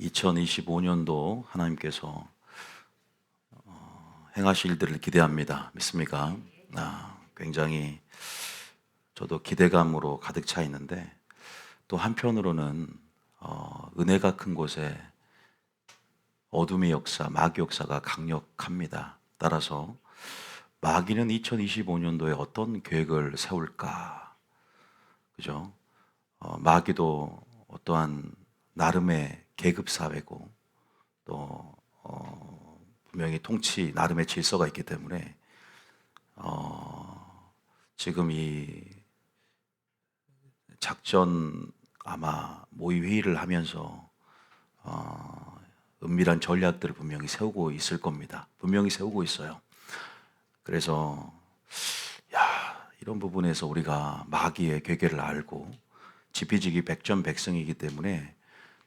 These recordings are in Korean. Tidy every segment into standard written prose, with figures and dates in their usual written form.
2025년도 하나님께서 행하실 일들을 기대합니다. 믿습니까? 굉장히 저도 기대감으로 가득 차 있는데, 또 한편으로는 은혜가 큰 곳에 어둠의 역사, 마귀 역사가 강력합니다. 따라서 마귀는 2025년도에 어떤 계획을 세울까? 그죠? 마귀도 어떠한 나름의 계급 사회고, 또 분명히 통치 나름의 질서가 있기 때문에 지금 이 작전 아마 모의 회의를 하면서 은밀한 전략들을 분명히 세우고 있을 겁니다. 분명히 세우고 있어요. 그래서 이런 부분에서 우리가 마귀의 괴계를 알고 지피지기 백전백승이기 때문에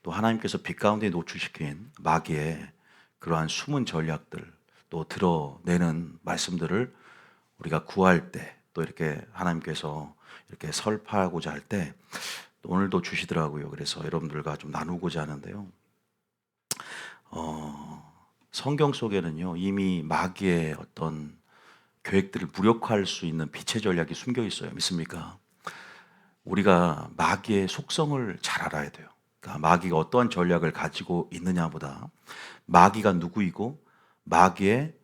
또 하나님께서 빛 가운데 노출시킨 마귀의 그러한 숨은 전략들, 또 드러내는 말씀들을 우리가 구할 때, 또 이렇게 하나님께서 이렇게 설파하고자 할 때 오늘도 주시더라고요. 그래서 여러분들과 좀 나누고자 하는데요. 성경 속에는요, 이미 마귀의 어떤 계획들을 무력화할 수 있는 빛의 전략이 숨겨 있어요. 믿습니까? 우리가 마귀의 속성을 잘 알아야 돼요. 그러니까 마귀가 어떠한 전략을 가지고 있느냐보다 마귀가 누구이고 마귀의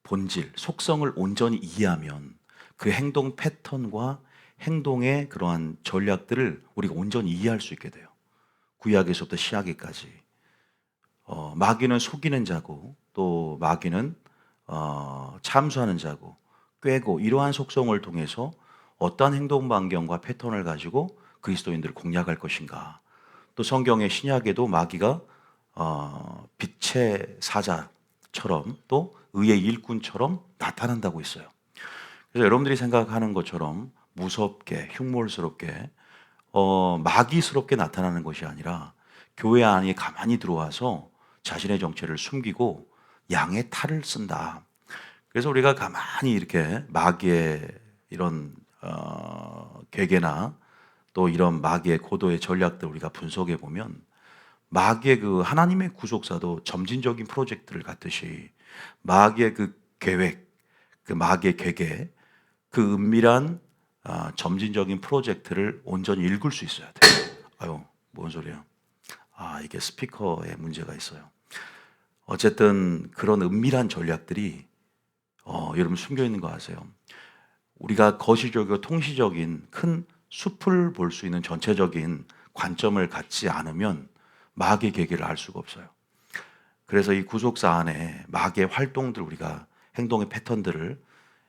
본질, 속성을 온전히 이해하면 그 행동 패턴과 행동의 그러한 전략들을 우리가 온전히 이해할 수 있게 돼요. 구약에서부터 신약에까지. 마귀는 속이는 자고, 또 마귀는 참수하는 자고, 꾀고, 이러한 속성을 통해서 어떠한 행동 반경과 패턴을 가지고 그리스도인들을 공략할 것인가. 또 성경의 신약에도 마귀가 빛의 사자처럼 또 의의 일꾼처럼 나타난다고 있어요. 그래서 여러분들이 생각하는 것처럼 무섭게 흉물스럽게 마귀스럽게 나타나는 것이 아니라 교회 안에 가만히 들어와서 자신의 정체를 숨기고 양의 탈을 쓴다. 그래서 우리가 가만히 이렇게 마귀의 이런 괴계나 또 이런 마귀의 고도의 전략들 우리가 분석해 보면 마귀의 그 하나님의 구속사도 점진적인 프로젝트를 갖듯이 마귀의 그 계획, 그 마귀의 괴계, 그 은밀한 점진적인 프로젝트를 온전히 읽을 수 있어야 돼요. 아유, 뭔 소리야? 이게 스피커에 문제가 있어요. 어쨌든 그런 은밀한 전략들이 여러분 숨겨 있는 거 아세요? 우리가 거시적이고 통시적인 큰 숲을 볼 수 있는 전체적인 관점을 갖지 않으면 마귀의 계계를 알 수가 없어요. 그래서 이 구속사 안에 마귀의 활동들, 우리가 행동의 패턴들을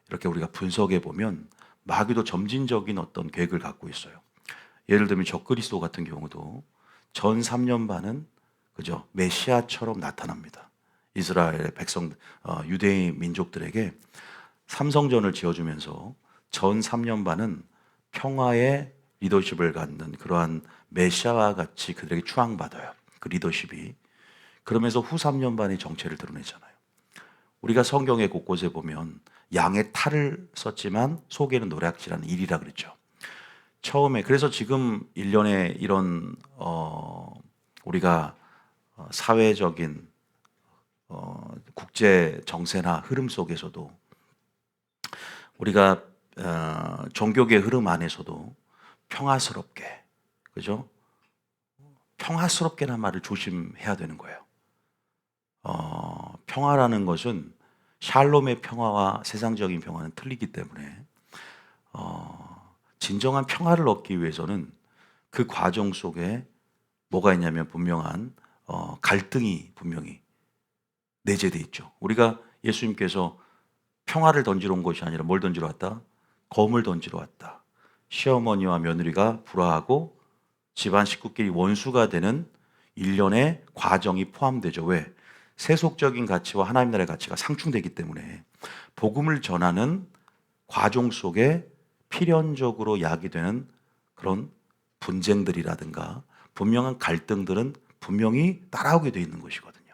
이렇게 우리가 분석해 보면 마귀도 점진적인 어떤 계획을 갖고 있어요. 예를 들면 적그리스도 같은 경우도 전 3년 반은 그죠, 메시아처럼 나타납니다. 이스라엘의 백성, 유대인 민족들에게 삼성전을 지어주면서 전 3년 반은 평화의 리더십을 갖는 그러한 메시아와 같이 그들에게 추앙받아요. 그 리더십이. 그러면서 후 3년 반의 정체를 드러내잖아요. 우리가 성경의 곳곳에 보면 양의 탈을 썼지만 속에는 노략질하는 일이라 그랬죠. 처음에 그래서 지금 일련의 이런 우리가 사회적인 국제 정세나 흐름 속에서도 우리가 종교계 흐름 안에서도 평화스럽게, 그죠? 평화스럽게란 말을 조심해야 되는 거예요. 평화라는 것은 샬롬의 평화와 세상적인 평화는 틀리기 때문에 진정한 평화를 얻기 위해서는 그 과정 속에 뭐가 있냐면 분명한 갈등이 분명히 내재되어 있죠. 우리가 예수님께서 평화를 던지러 온 것이 아니라 뭘 던지러 왔다? 검을 던지러 왔다. 시어머니와 며느리가 불화하고 집안 식구끼리 원수가 되는 일련의 과정이 포함되죠. 왜? 세속적인 가치와 하나님 나라의 가치가 상충되기 때문에 복음을 전하는 과정 속에 필연적으로 야기되는 그런 분쟁들이라든가 분명한 갈등들은 분명히 따라오게 되어 있는 것이거든요.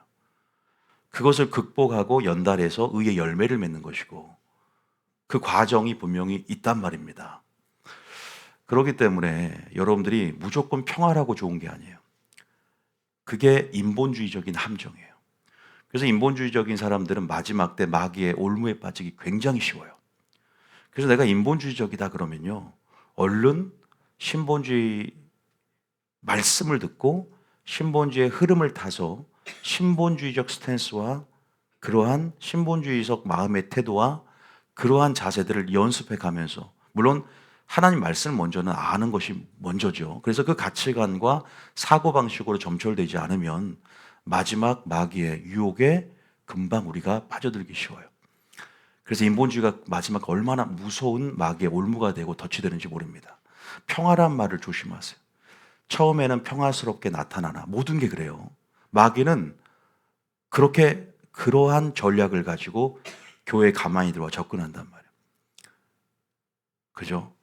그것을 극복하고 연달해서 의의 열매를 맺는 것이고 그 과정이 분명히 있단 말입니다. 그렇기 때문에 여러분들이 무조건 평화라고 좋은 게 아니에요. 그게 인본주의적인 함정이에요. 그래서 인본주의적인 사람들은 마지막 때 마귀의 올무에 빠지기 굉장히 쉬워요. 그래서 내가 인본주의적이다 그러면요, 얼른 신본주의 말씀을 듣고 신본주의의 흐름을 타서 신본주의적 스탠스와 그러한 신본주의적 마음의 태도와 그러한 자세들을 연습해 가면서, 물론 하나님 말씀을 먼저는 아는 것이 먼저죠. 그래서 그 가치관과 사고방식으로 점철되지 않으면 마지막 마귀의 유혹에 금방 우리가 빠져들기 쉬워요. 그래서 인본주의가 마지막 얼마나 무서운 마귀의 올무가 되고 덫이 되는지 모릅니다. 평화란 말을 조심하세요. 처음에는 평화스럽게 나타나나 모든 게 그래요. 마귀는 그렇게 그러한 전략을 가지고 교회에 가만히 들어와 접근한단 말이에요. 그죠?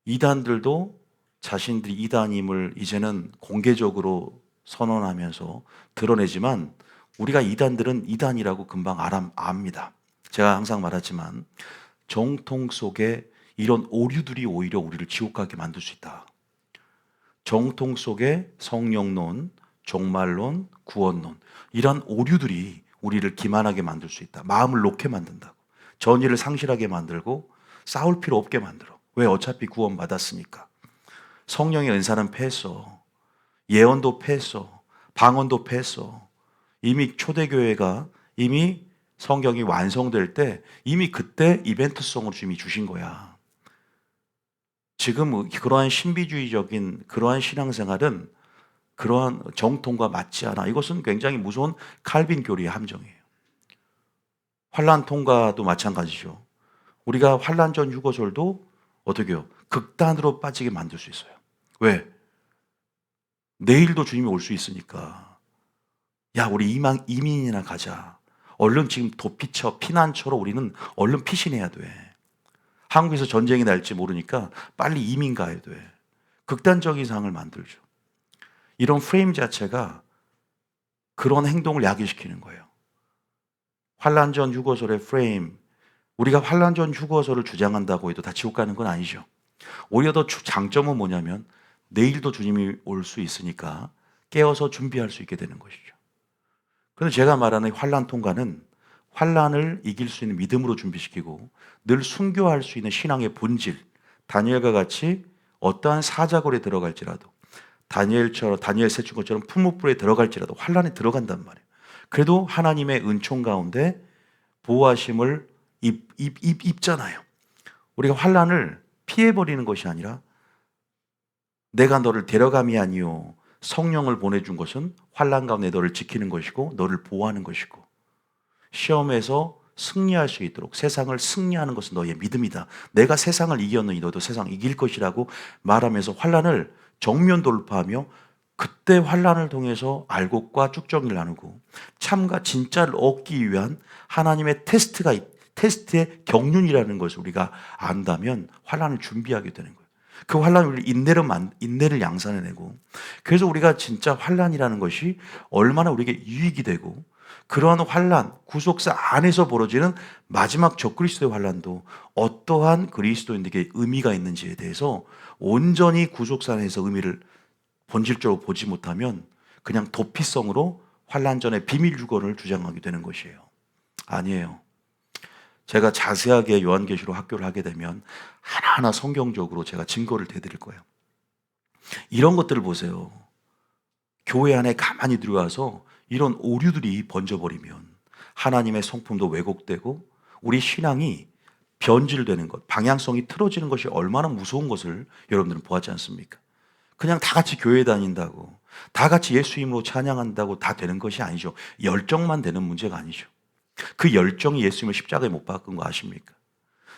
이단들도 자신들이 이단임을 이제는 공개적으로 선언하면서 드러내지만 우리가 이단들은 이단이라고 금방 압니다. 제가 항상 말하지만 정통 속에 이런 오류들이 오히려 우리를 지옥 가게 만들 수 있다. 정통 속에 성령론, 종말론, 구원론, 이런 오류들이 우리를 기만하게 만들 수 있다. 마음을 놓게 만든다고. 전의를 상실하게 만들고 싸울 필요 없게 만들어. 왜? 어차피 구원받았으니까. 성령의 은사는 패했어. 예언도 패했어. 방언도 패했어. 이미 초대교회가 이미 성경이 완성될 때 이미 그때 이벤트성으로 이미 주신 거야. 지금 그러한 신비주의적인 그러한 신앙생활은 그러한 정통과 맞지 않아. 이것은 굉장히 무서운 칼빈 교리의 함정이에요. 환란 통과도 마찬가지죠. 우리가 환란 전 휴거설도 어떻게 해요? 극단으로 빠지게 만들 수 있어요. 왜? 내일도 주님이 올 수 있으니까. 야, 우리 이민이나 가자. 얼른 지금 도피처, 피난처로 우리는 얼른 피신해야 돼. 한국에서 전쟁이 날지 모르니까 빨리 이민 가야 돼. 극단적인 상황을 만들죠. 이런 프레임 자체가 그런 행동을 야기시키는 거예요. 환란 전 휴거설의 프레임, 우리가 환란 전 휴거설을 주장한다고 해도 다 지옥 가는 건 아니죠. 오히려 더 장점은 뭐냐면 내일도 주님이 올 수 있으니까 깨어서 준비할 수 있게 되는 것이죠. 그런데 제가 말하는 환란 통과는 환란을 이길 수 있는 믿음으로 준비시키고 늘 순교할 수 있는 신앙의 본질, 다니엘과 같이 어떠한 사자골에 들어갈지라도 다니엘 세춘것처럼 풀무불에 들어갈지라도 환란에 들어간단 말이에요. 그래도 하나님의 은총 가운데 보호하심을 입잖아요. 우리가 환란을 피해버리는 것이 아니라 내가 너를 데려감이 아니요 성령을 보내준 것은 환란 가운데 너를 지키는 것이고 너를 보호하는 것이고 시험에서 승리할 수 있도록 세상을 승리하는 것은 너의 믿음이다. 내가 세상을 이겼느니 너도 세상을 이길 것이라고 말하면서 환란을 정면 돌파하며 그때 환란을 통해서 알곡과 쭉정이를 나누고 참과 진짜를 얻기 위한 하나님의 테스트의 경륜이라는 것을 우리가 안다면 환란을 준비하게 되는 거예요. 그 환란을 인내를 양산해내고 그래서 우리가 진짜 환란이라는 것이 얼마나 우리에게 유익이 되고 그러한 환란, 구속사 안에서 벌어지는 마지막 적그리스도의 환란도 어떠한 그리스도인에게 의미가 있는지에 대해서 온전히 구속사 안에서 의미를 본질적으로 보지 못하면 그냥 도피성으로 환란 전에 비밀 유언을 주장하게 되는 것이에요. 아니에요. 제가 자세하게 요한계시록 학교를 하게 되면 하나하나 성경적으로 제가 증거를 대드릴 거예요. 이런 것들을 보세요. 교회 안에 가만히 들어와서 이런 오류들이 번져버리면 하나님의 성품도 왜곡되고 우리 신앙이 변질되는 것, 방향성이 틀어지는 것이 얼마나 무서운 것을 여러분들은 보았지 않습니까? 그냥 다 같이 교회 다닌다고, 다 같이 예수 이름으로 찬양한다고 다 되는 것이 아니죠. 열정만 되는 문제가 아니죠. 그 열정이 예수님을 십자가에 못 박은 거 아십니까?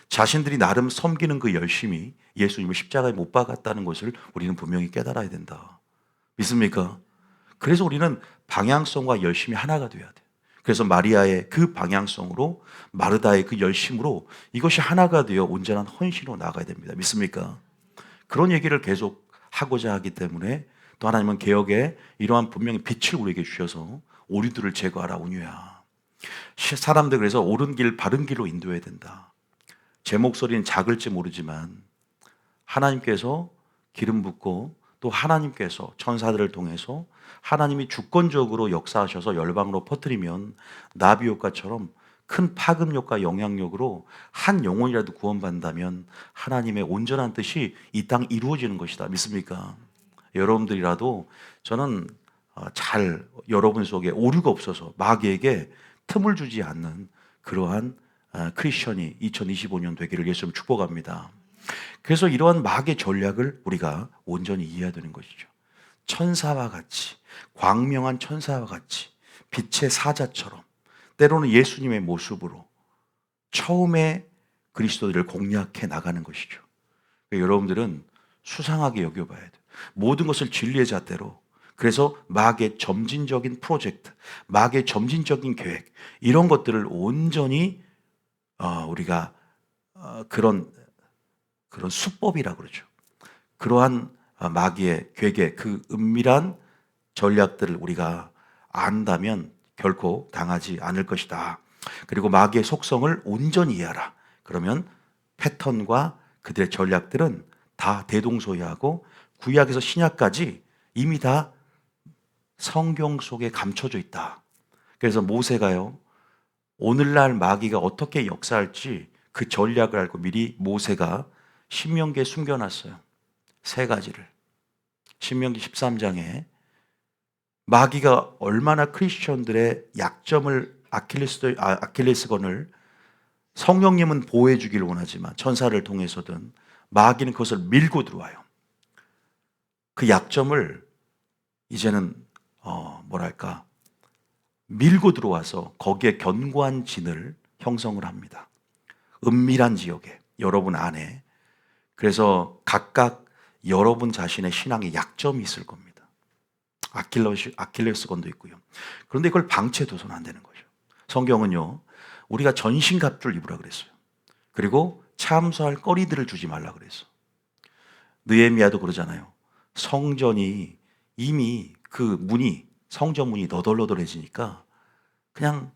자신들이 나름 섬기는 그 열심이 예수님을 십자가에 못 박았다는 것을 우리는 분명히 깨달아야 된다. 믿습니까? 그래서 우리는 방향성과 열심이 하나가 돼야 돼요. 그래서 마리아의 그 방향성으로 마르다의 그 열심으로 이것이 하나가 되어 온전한 헌신으로 나가야 됩니다. 믿습니까? 그런 얘기를 계속 하고자 하기 때문에 또 하나님은 개혁에 이러한 분명히 빛을 우리에게 주셔서 오류들을 제거하라 온유야. 사람들 그래서 옳은 길 바른 길로 인도해야 된다. 제 목소리는 작을지 모르지만 하나님께서 기름 붓고 또 하나님께서 천사들을 통해서 하나님이 주권적으로 역사하셔서 열방으로 퍼뜨리면 나비 효과처럼 큰 파급 효과 영향력으로 한 영혼이라도 구원받는다면 하나님의 온전한 뜻이 이 땅 이루어지는 것이다. 믿습니까? 여러분들이라도 저는 잘 여러분 속에 오류가 없어서 마귀에게 틈을 주지 않는 그러한 크리스천이 2025년 되기를 예수님 축복합니다. 그래서 이러한 마귀의 전략을 우리가 온전히 이해해야 되는 것이죠. 천사와 같이, 광명한 천사와 같이 빛의 사자처럼 때로는 예수님의 모습으로 처음에 그리스도들을 공략해 나가는 것이죠. 그러니까 여러분들은 수상하게 여겨봐야 돼요. 모든 것을 진리의 잣대로. 그래서 마귀의 점진적인 프로젝트, 마귀의 점진적인 계획, 이런 것들을 온전히 우리가 그런 수법이라고 그러죠. 그러한 마귀의 계획의 그 은밀한 전략들을 우리가 안다면 결코 당하지 않을 것이다. 그리고 마귀의 속성을 온전히 이해하라. 그러면 패턴과 그들의 전략들은 다 대동소이하고 구약에서 신약까지 이미 다 성경 속에 감춰져 있다. 그래서 모세가요, 오늘날 마귀가 어떻게 역사할지 그 전략을 알고 미리 모세가 신명기에 숨겨놨어요. 세 가지를. 신명기 13장에 마귀가 얼마나 크리스천들의 약점을 아킬레스건을 성령님은 보호해 주기를 원하지만 천사를 통해서든 마귀는 그것을 밀고 들어와요. 그 약점을 이제는 밀고 들어와서 거기에 견고한 진을 형성을 합니다. 은밀한 지역에, 여러분 안에. 그래서 각각 여러분 자신의 신앙에 약점이 있을 겁니다. 아킬레스건도 있고요. 그런데 그걸 방치해둬서는 안 되는 거죠. 성경은요, 우리가 전신갑주를 입으라 그랬어요. 그리고 참소할 거리들을 주지 말라 그랬어. 느헤미야도 그러잖아요. 성전이 이미 그 문이, 성전 문이 너덜너덜해지니까 그냥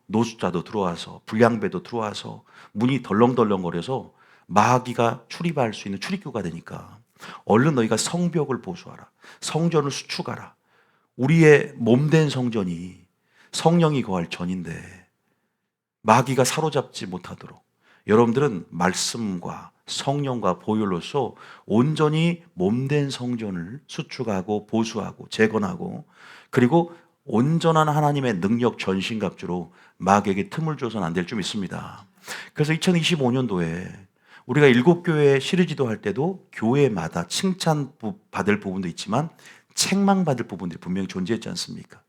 노숙자도 들어와서 불량배도 들어와서 문이 덜렁덜렁거려서 마귀가 출입할 수 있는 출입구가 되니까 얼른 너희가 성벽을 보수하라. 성전을 수축하라. 우리의 몸된 성전이 성령이 거할 전인데 마귀가 사로잡지 못하도록 여러분들은 말씀과 성령과 보혈로서 온전히 몸된 성전을 수축하고 보수하고 재건하고 그리고 온전한 하나님의 능력 전신갑주로 마귀에게 틈을 줘서는 안 될 줄 믿습니다. 그래서 2025년도에 우리가 일곱 교회 시리즈도 할 때도 교회마다 칭찬받을 부분도 있지만 책망받을 부분들이 분명히 존재했지 않습니까?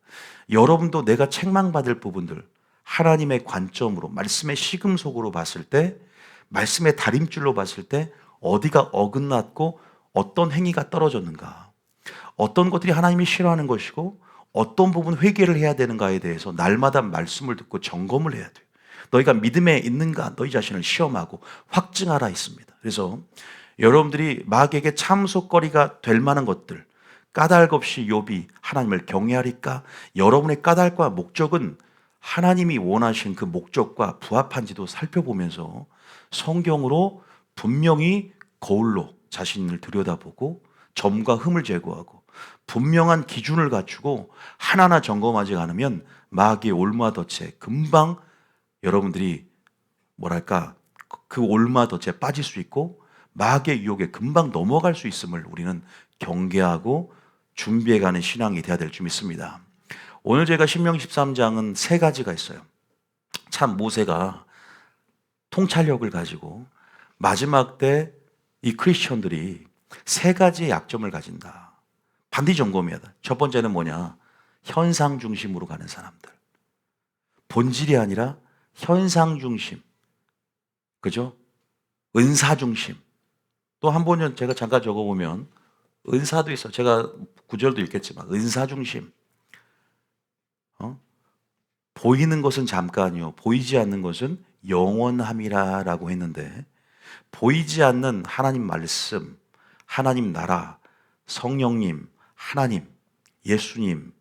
여러분도 내가 책망받을 부분들 하나님의 관점으로 말씀의 시금석으로 봤을 때 말씀의 다림줄로 봤을 때 어디가 어긋났고 어떤 행위가 떨어졌는가, 어떤 것들이 하나님이 싫어하는 것이고 어떤 부분 회개를 해야 되는가에 대해서 날마다 말씀을 듣고 점검을 해야 돼요. 너희가 믿음에 있는가 너희 자신을 시험하고 확증하라 했습니다. 그래서 여러분들이 마귀에게 참속거리가 될 만한 것들, 까닭 없이 욥이 하나님을 경외하리까? 여러분의 까닭과 목적은 하나님이 원하신 그 목적과 부합한지도 살펴보면서 성경으로 분명히 거울로 자신을 들여다보고 점과 흠을 제거하고 분명한 기준을 갖추고 하나하나 점검하지 않으면 마귀의 올마덫에 금방 여러분들이 그 올마덫에 빠질 수 있고 마귀의 유혹에 금방 넘어갈 수 있음을 우리는 경계하고 준비해가는 신앙이 돼야 될 줄 믿습니다. 오늘 제가 신명기 13장은 세 가지가 있어요. 참 모세가 통찰력을 가지고 마지막 때 이 크리스천들이 세 가지의 약점을 가진다. 반드시 점검해야 돼. 첫 번째는 뭐냐? 현상 중심으로 가는 사람들. 본질이 아니라 현상 중심. 그죠? 은사 중심. 또 한 번은 제가 잠깐 적어보면 은사도 있어. 제가 구절도 읽겠지만 은사 중심. 보이는 것은 잠깐이요. 보이지 않는 것은 영원함이라라고 했는데 보이지 않는 하나님 말씀, 하나님 나라, 성령님, 하나님, 예수님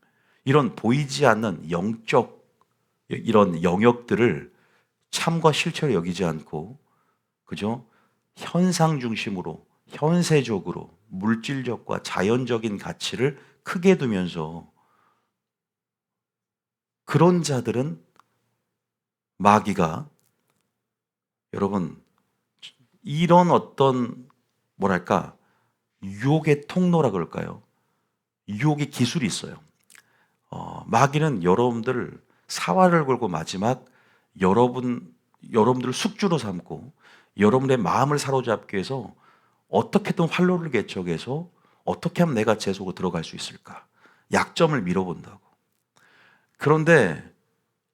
이런 보이지 않는 영적 이런 영역들을 참과 실체로 여기지 않고 그죠? 현상 중심으로 현세적으로 물질적과 자연적인 가치를 크게 두면서 그런 자들은 마귀가 여러분 이런 어떤 뭐랄까 유혹의 통로라 그럴까요? 유혹의 기술이 있어요. 마귀는 여러분들 사활을 걸고 마지막 여러분들을 숙주로 삼고 여러분의 마음을 사로잡기 위해서 어떻게든 활로를 개척해서 어떻게 하면 내가 제 속으로 들어갈 수 있을까? 약점을 밀어본다고. 그런데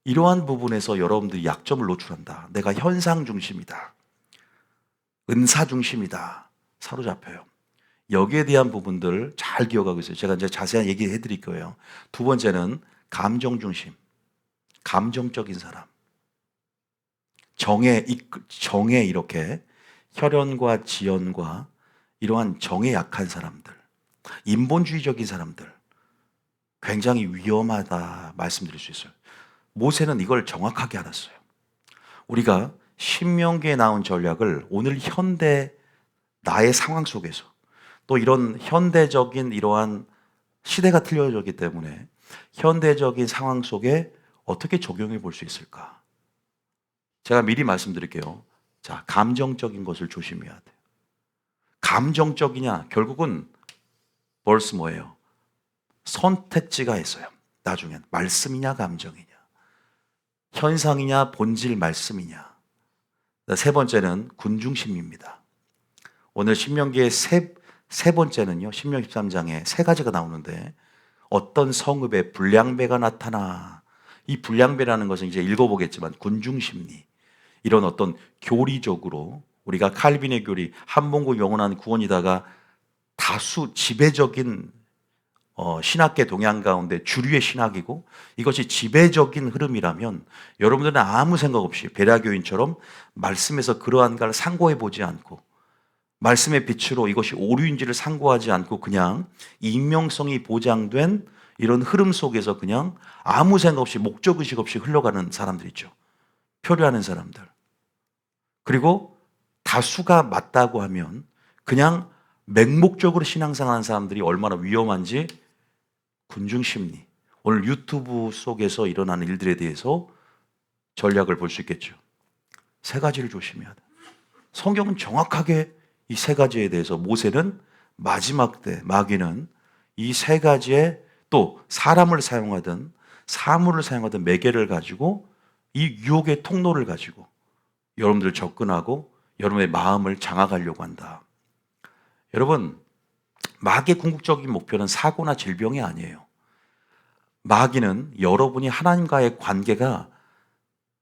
이러한 부분에서 여러분들이 약점을 노출한다. 내가 현상 중심이다. 은사 중심이다. 사로잡혀요. 여기에 대한 부분들을 잘 기억하고 있어요. 제가 이제 자세한 얘기 해드릴 거예요. 두 번째는 감정 중심. 감정적인 사람. 정에 이렇게 혈연과 지연과 이러한 정에 약한 사람들. 인본주의적인 사람들. 굉장히 위험하다 말씀드릴 수 있어요. 모세는 이걸 정확하게 알았어요. 우리가 신명기에 나온 전략을 오늘 현대 나의 상황 속에서 또 이런 현대적인 이러한 시대가 틀려졌기 때문에 현대적인 상황 속에 어떻게 적용해 볼 수 있을까? 제가 미리 말씀드릴게요. 자, 감정적인 것을 조심해야 돼요. 감정적이냐? 결국은 벌써 뭐예요? 선택지가 있어요. 나중엔 말씀이냐 감정이냐? 현상이냐 본질 말씀이냐? 세 번째는 군중심입니다. 오늘 신명기의 세 번째는요. 신명 13장에 세 가지가 나오는데 어떤 성읍에 불량배가 나타나 이 불량배라는 것은 이제 읽어보겠지만 군중심리 이런 어떤 교리적으로 우리가 칼빈의 교리 한봉구 영원한 구원이다가 다수 지배적인 신학계 동향 가운데 주류의 신학이고 이것이 지배적인 흐름이라면 여러분들은 아무 생각 없이 베라교인처럼 말씀에서 그러한 걸 상고해 보지 않고 말씀의 빛으로 이것이 오류인지를 상고하지 않고 그냥 익명성이 보장된 이런 흐름 속에서 그냥 아무 생각 없이 목적의식 없이 흘러가는 사람들 있죠. 표류하는 사람들. 그리고 다수가 맞다고 하면 그냥 맹목적으로 신앙생활하는 사람들이 얼마나 위험한지 군중심리. 오늘 유튜브 속에서 일어나는 일들에 대해서 전략을 볼 수 있겠죠. 세 가지를 조심해야 돼. 성경은 정확하게 이 세 가지에 대해서 모세는 마지막 때 마귀는 이 세 가지에 또 사람을 사용하든 사물을 사용하든 매개를 가지고 이 유혹의 통로를 가지고 여러분들을 접근하고 여러분의 마음을 장악하려고 한다. 여러분, 마귀의 궁극적인 목표는 사고나 질병이 아니에요. 마귀는 여러분이 하나님과의 관계가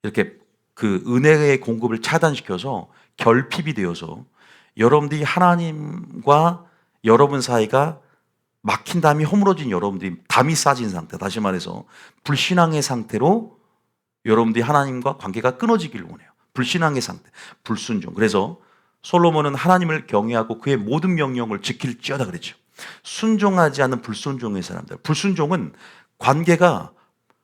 이렇게 그 은혜의 공급을 차단시켜서 결핍이 되어서 여러분들이 하나님과 여러분 사이가 막힌 담이 허물어진 여러분들이 담이 싸진 상태, 다시 말해서 불신앙의 상태로 여러분들이 하나님과 관계가 끊어지기를 원해요. 불신앙의 상태, 불순종. 그래서 솔로몬은 하나님을 경외하고 그의 모든 명령을 지킬지어다 그랬죠. 순종하지 않는 불순종의 사람들. 불순종은 관계가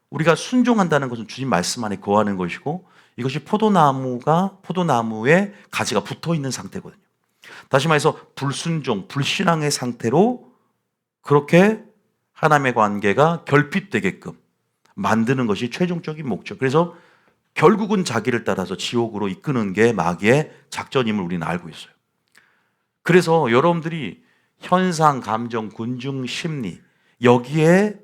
우리가 순종한다는 것은 주님 말씀 안에 거하는 것이고 이것이 포도나무에 가지가 붙어 있는 상태거든요. 다시 말해서 불순종, 불신앙의 상태로 그렇게 하나님의 관계가 결핍되게끔 만드는 것이 최종적인 목적. 그래서 결국은 자기를 따라서 지옥으로 이끄는 게 마귀의 작전임을 우리는 알고 있어요. 그래서 여러분들이 현상, 감정, 군중, 심리 여기에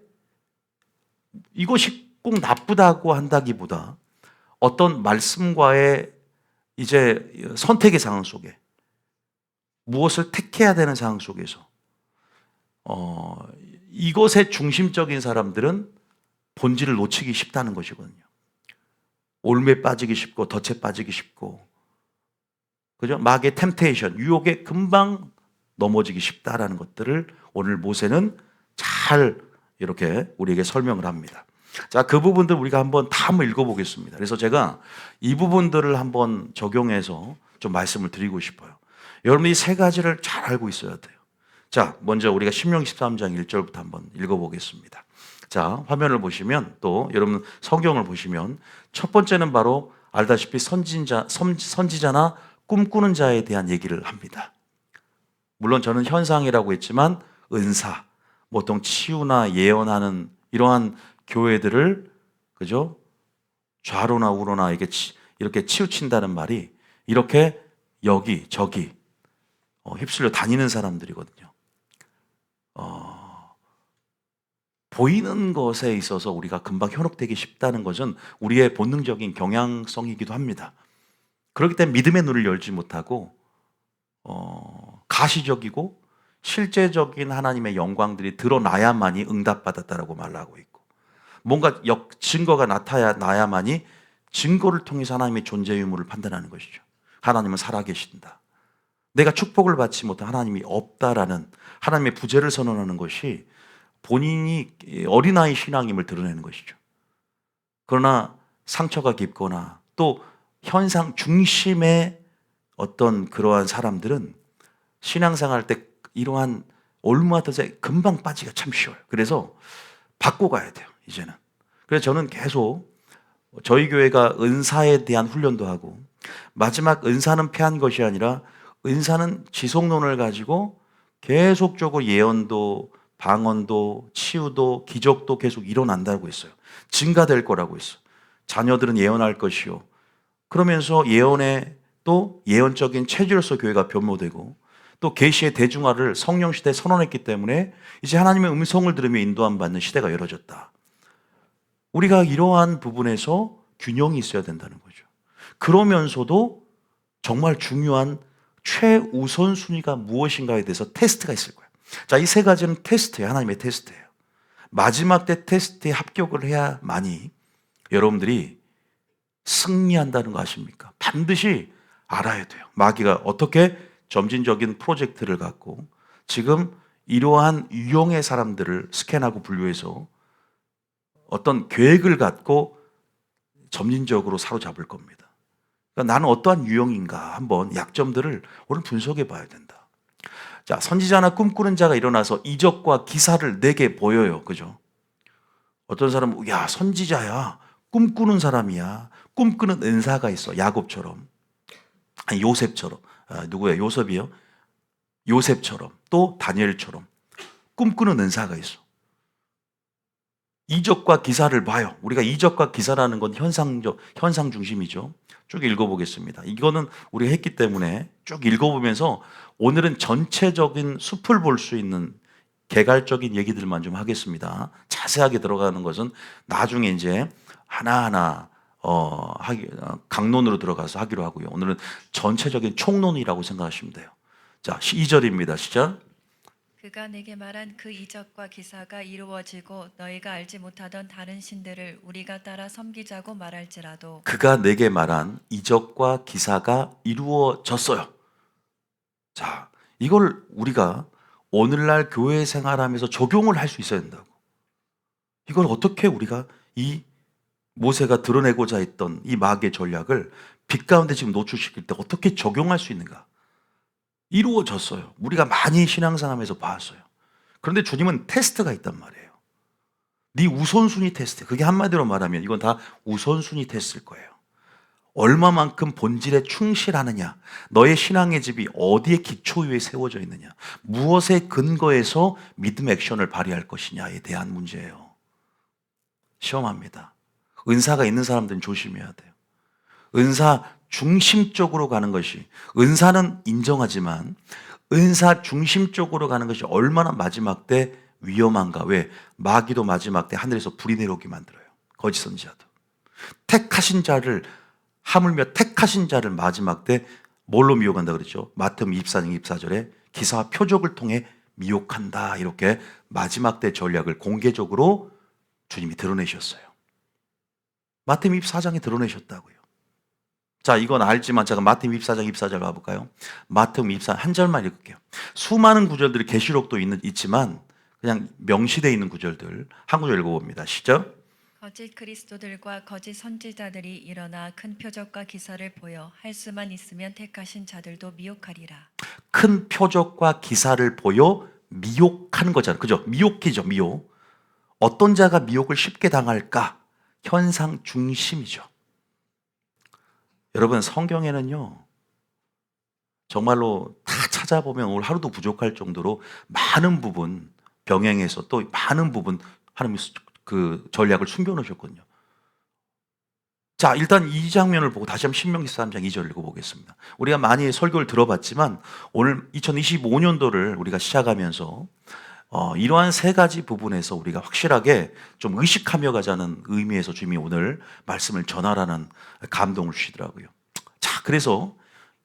이것이 꼭 나쁘다고 한다기보다 어떤 말씀과의 이제 선택의 상황 속에 무엇을 택해야 되는 상황 속에서 이것의 중심적인 사람들은 본질을 놓치기 쉽다는 것이거든요. 올매에 빠지기 쉽고 덫에 빠지기 쉽고 그죠? 마귀의 템테이션, 유혹에 금방 넘어지기 쉽다라는 것들을 오늘 모세는 잘 이렇게 우리에게 설명을 합니다. 자, 그 부분들 우리가 한번 다 한번 읽어보겠습니다. 그래서 제가 이 부분들을 한번 적용해서 좀 말씀을 드리고 싶어요. 여러분이 세 가지를 잘 알고 있어야 돼요. 자, 먼저 우리가 신명기 13장 1절부터 한번 읽어보겠습니다. 자, 화면을 보시면 또 여러분 성경을 보시면 첫 번째는 바로 알다시피 선지자나 꿈꾸는 자에 대한 얘기를 합니다. 물론 저는 현상이라고 했지만 은사, 보통 치유나 예언하는 이러한 교회들을 그죠? 좌로나 우로나 이렇게 치우친다는 말이 이렇게 여기 저기 휩쓸려 다니는 사람들이거든요. 보이는 것에 있어서 우리가 금방 현혹되기 쉽다는 것은 우리의 본능적인 경향성이기도 합니다. 그렇기 때문에 믿음의 눈을 열지 못하고 가시적이고 실제적인 하나님의 영광들이 드러나야만이 응답받았다라고 말하고 있고, 뭔가 증거가 나타나야만이 증거를 통해서 하나님의 존재 유무를 판단하는 것이죠. 하나님은 살아계신다. 내가 축복을 받지 못한 하나님이 없다라는 하나님의 부재를 선언하는 것이 본인이 어린아이 신앙임을 드러내는 것이죠. 그러나 상처가 깊거나 또 현상 중심의 어떤 그러한 사람들은 신앙생활 때 이러한 올무하듯에 금방 빠지기가 참 쉬워요. 그래서 바꿔가야 돼요, 이제는. 그래서 저는 계속 저희 교회가 은사에 대한 훈련도 하고, 마지막 은사는 패한 것이 아니라 은사는 지속론을 가지고 계속적으로 예언도 방언도 치유도 기적도 계속 일어난다고 했어요. 증가될 거라고 했어요. 자녀들은 예언할 것이요. 그러면서 예언에 또 예언적인 체질로서 교회가 변모되고, 또 계시의 대중화를 성령 시대에 선언했기 때문에 이제 하나님의 음성을 들으며 인도함 받는 시대가 열어졌다. 우리가 이러한 부분에서 균형이 있어야 된다는 거죠. 그러면서도 정말 중요한 최우선 순위가 무엇인가에 대해서 테스트가 있을 거예요. 자, 이 세 가지는 테스트예요. 하나님의 테스트예요. 마지막 때 테스트에 합격을 해야만이 여러분들이 승리한다는 거 아십니까? 반드시 알아야 돼요. 마귀가 어떻게 점진적인 프로젝트를 갖고 지금 이러한 유형의 사람들을 스캔하고 분류해서 어떤 계획을 갖고 점진적으로 사로잡을 겁니다. 그러니까 나는 어떠한 유형인가 한번 약점들을 오늘 분석해 봐야 된다. 자, 선지자나 꿈꾸는 자가 일어나서 이적과 기사를 내게 보여요. 그죠? 어떤 사람은 야, 선지자야. 꿈꾸는 사람이야. 꿈꾸는 은사가 있어. 야곱처럼. 아니, 요셉처럼. 누구야? 요셉이요? 요셉처럼. 또 다니엘처럼. 꿈꾸는 은사가 있어. 이적과 기사를 봐요. 우리가 이적과 기사라는 건 현상 중심이죠. 쭉 읽어보겠습니다. 이거는 우리가 했기 때문에 쭉 읽어보면서 오늘은 전체적인 숲을 볼 수 있는 개괄적인 얘기들만 좀 하겠습니다. 자세하게 들어가는 것은 나중에 이제 하나하나 강론으로 들어가서 하기로 하고요. 오늘은 전체적인 총론이라고 생각하시면 돼요. 자, 2절입니다. 시작. 그가 내게 말한 그 이적과 기사가 이루어지고 너희가 알지 못하던 다른 신들을 우리가 따라 섬기자고 말할지라도 그가 내게 말한 이적과 기사가 이루어졌어요. 자, 이걸 우리가 오늘날 교회 생활하면서 적용을 할 수 있어야 된다고. 이걸 어떻게 우리가 이 모세가 드러내고자 했던 이 마귀의 전략을 빛 가운데 지금 노출시킬 때 어떻게 적용할 수 있는가? 이루어졌어요. 우리가 많이 신앙생활하면서 봤어요. 그런데 주님은 테스트가 있단 말이에요. 네 우선순위 테스트. 그게 한마디로 말하면 이건 다 우선순위 테스트일 거예요. 얼마만큼 본질에 충실하느냐, 너의 신앙의 집이 어디에 기초 위에 세워져 있느냐, 무엇에 근거해서 믿음 액션을 발휘할 것이냐에 대한 문제예요. 시험합니다. 은사가 있는 사람들은 조심해야 돼요. 은사 중심적으로 가는 것이, 은사는 인정하지만 은사 중심적으로 가는 것이 얼마나 마지막 때 위험한가. 왜? 마귀도 마지막 때 하늘에서 불이 내려오게 만들어요. 거짓 선지자도. 택하신 자를, 하물며 택하신 자를 마지막 때 뭘로 미혹한다 그랬죠? 마태복음 24장 24절에 기사와 표적을 통해 미혹한다. 이렇게 마지막 때 전략을 공개적으로 주님이 드러내셨어요. 마태복음 24장에 드러내셨다고요. 자, 이건 알지만 제가 마태복음 24장 24절 가볼까요? 마태복음 24, 한 절만 읽을게요. 수많은 구절들이 계시록도 있지만 그냥 명시되어 있는 구절들 한 구절 읽어봅니다. 시작. 거짓 그리스도들과 거짓 선지자들이 일어나 큰 표적과 기사를 보여 할 수만 있으면 택하신 자들도 미혹하리라. 큰 표적과 기사를 보여 미혹하는 거잖아요. 그죠? 미혹이죠, 미혹. 어떤 자가 미혹을 쉽게 당할까? 현상 중심이죠. 여러분, 성경에는요, 정말로 다 찾아보면 오늘 하루도 부족할 정도로 많은 부분 병행해서 또 많은 부분 하나님이 그 전략을 숨겨놓으셨거든요. 자, 일단 이 장면을 보고 다시 한번 신명기 13장 2절 읽어보겠습니다. 우리가 많이 설교를 들어봤지만 오늘 2025년도를 우리가 시작하면서 이러한 세 가지 부분에서 우리가 확실하게 좀 의식하며 가자는 의미에서 주님이 오늘 말씀을 전하라는 감동을 주시더라고요. 자, 그래서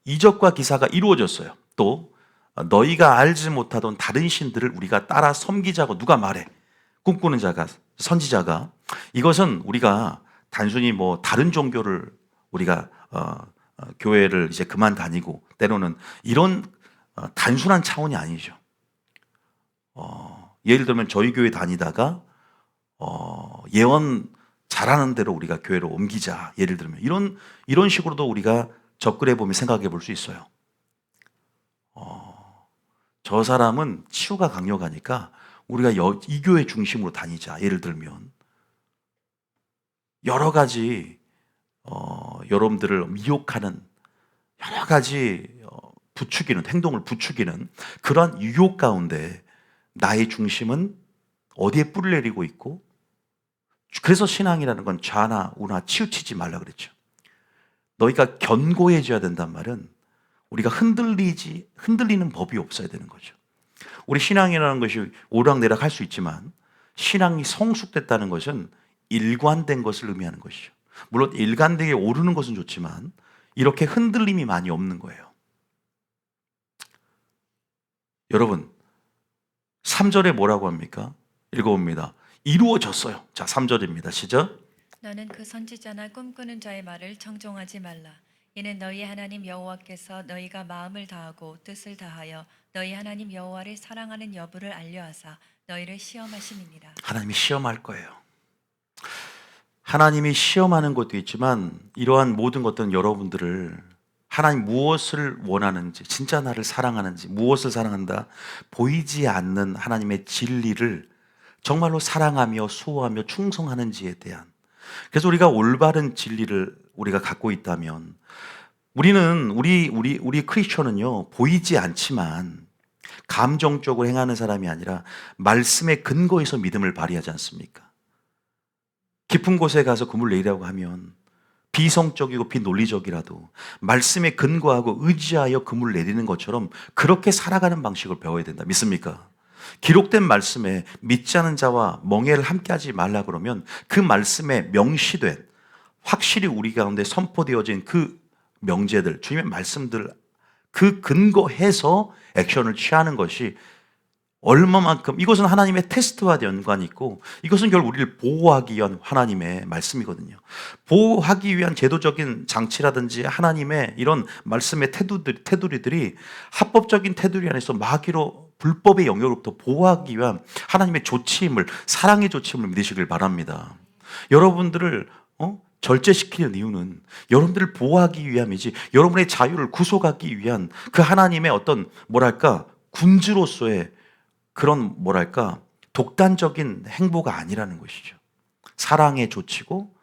이적과 기사가 이루어졌어요. 또 너희가 알지 못하던 다른 신들을 우리가 따라 섬기자고 누가 말해? 꿈꾸는 자가, 선지자가. 이것은 우리가 단순히 뭐 다른 종교를 우리가 교회를 이제 그만 다니고 때로는 이런 단순한 차원이 아니죠. 예를 들면 저희 교회 다니다가 예언 잘하는 대로 우리가 교회로 옮기자. 예를 들면 이런 식으로도 우리가 접근해 보면 생각해 볼 수 있어요. 저 사람은 치유가 강력하니까 우리가 이 교회 중심으로 다니자. 예를 들면 여러 가지 여러분들을 미혹하는 여러 가지 부추기는 행동을 부추기는 그러한 유혹 가운데 나의 중심은 어디에 뿔을 내리고 있고, 그래서 신앙이라는 건 좌나 우나 치우치지 말라 그랬죠. 너희가 견고해져야 된단 말은 우리가 흔들리는 법이 없어야 되는 거죠. 우리 신앙이라는 것이 오락내락 할 수 있지만 신앙이 성숙됐다는 것은 일관된 것을 의미하는 것이죠. 물론 일관되게 오르는 것은 좋지만 이렇게 흔들림이 많이 없는 거예요. 여러분 3절에 뭐라고 합니까? 읽어봅니다. 이루어졌어요. 자, 3절입니다. 시작. 너는 그 선지자나 꿈꾸는 자의 말을 청종하지 말라. 이는 너희 하나님 여호와께서 너희가 마음을 다하고 뜻을 다하여 너희 하나님 여호와를 사랑하는 여부를 알려하사 너희를 시험하심이니라. 하나님이 시험할 거예요. 하나님이 시험하는 것도 있지만 이러한 모든 것들은 여러분들을 하나님 무엇을 원하는지, 진짜 나를 사랑하는지, 무엇을 사랑한다, 보이지 않는 하나님의 진리를 정말로 사랑하며 수호하며 충성하는지에 대한, 그래서 우리가 올바른 진리를 우리가 갖고 있다면 우리 크리스천은요 보이지 않지만 감정적으로 행하는 사람이 아니라 말씀의 근거에서 믿음을 발휘하지 않습니까? 깊은 곳에 가서 그물 내리라고 하면 비성적이고 비논리적이라도 말씀에 근거하고 의지하여 그물 내리는 것처럼 그렇게 살아가는 방식을 배워야 된다. 믿습니까? 기록된 말씀에 믿지 않은 자와 멍해를 함께하지 말라 그러면 그 말씀에 명시된 확실히 우리 가운데 선포되어진 그 명제들, 주님의 말씀들 그 근거해서 액션을 취하는 것이 얼마만큼, 이것은 하나님의 테스트와 연관이 있고 이것은 결국 우리를 보호하기 위한 하나님의 말씀이거든요. 보호하기 위한 제도적인 장치라든지 하나님의 이런 말씀의 테두리들이 합법적인 테두리 안에서 마귀로 불법의 영역으로부터 보호하기 위한 하나님의 조치임을, 사랑의 조치임을 믿으시길 바랍니다. 여러분들을 절제시키는 이유는 여러분들을 보호하기 위함이지 여러분의 자유를 구속하기 위한 그 하나님의 어떤 군주로서의 그런 독단적인 행보가 아니라는 것이죠. 사랑의 조치고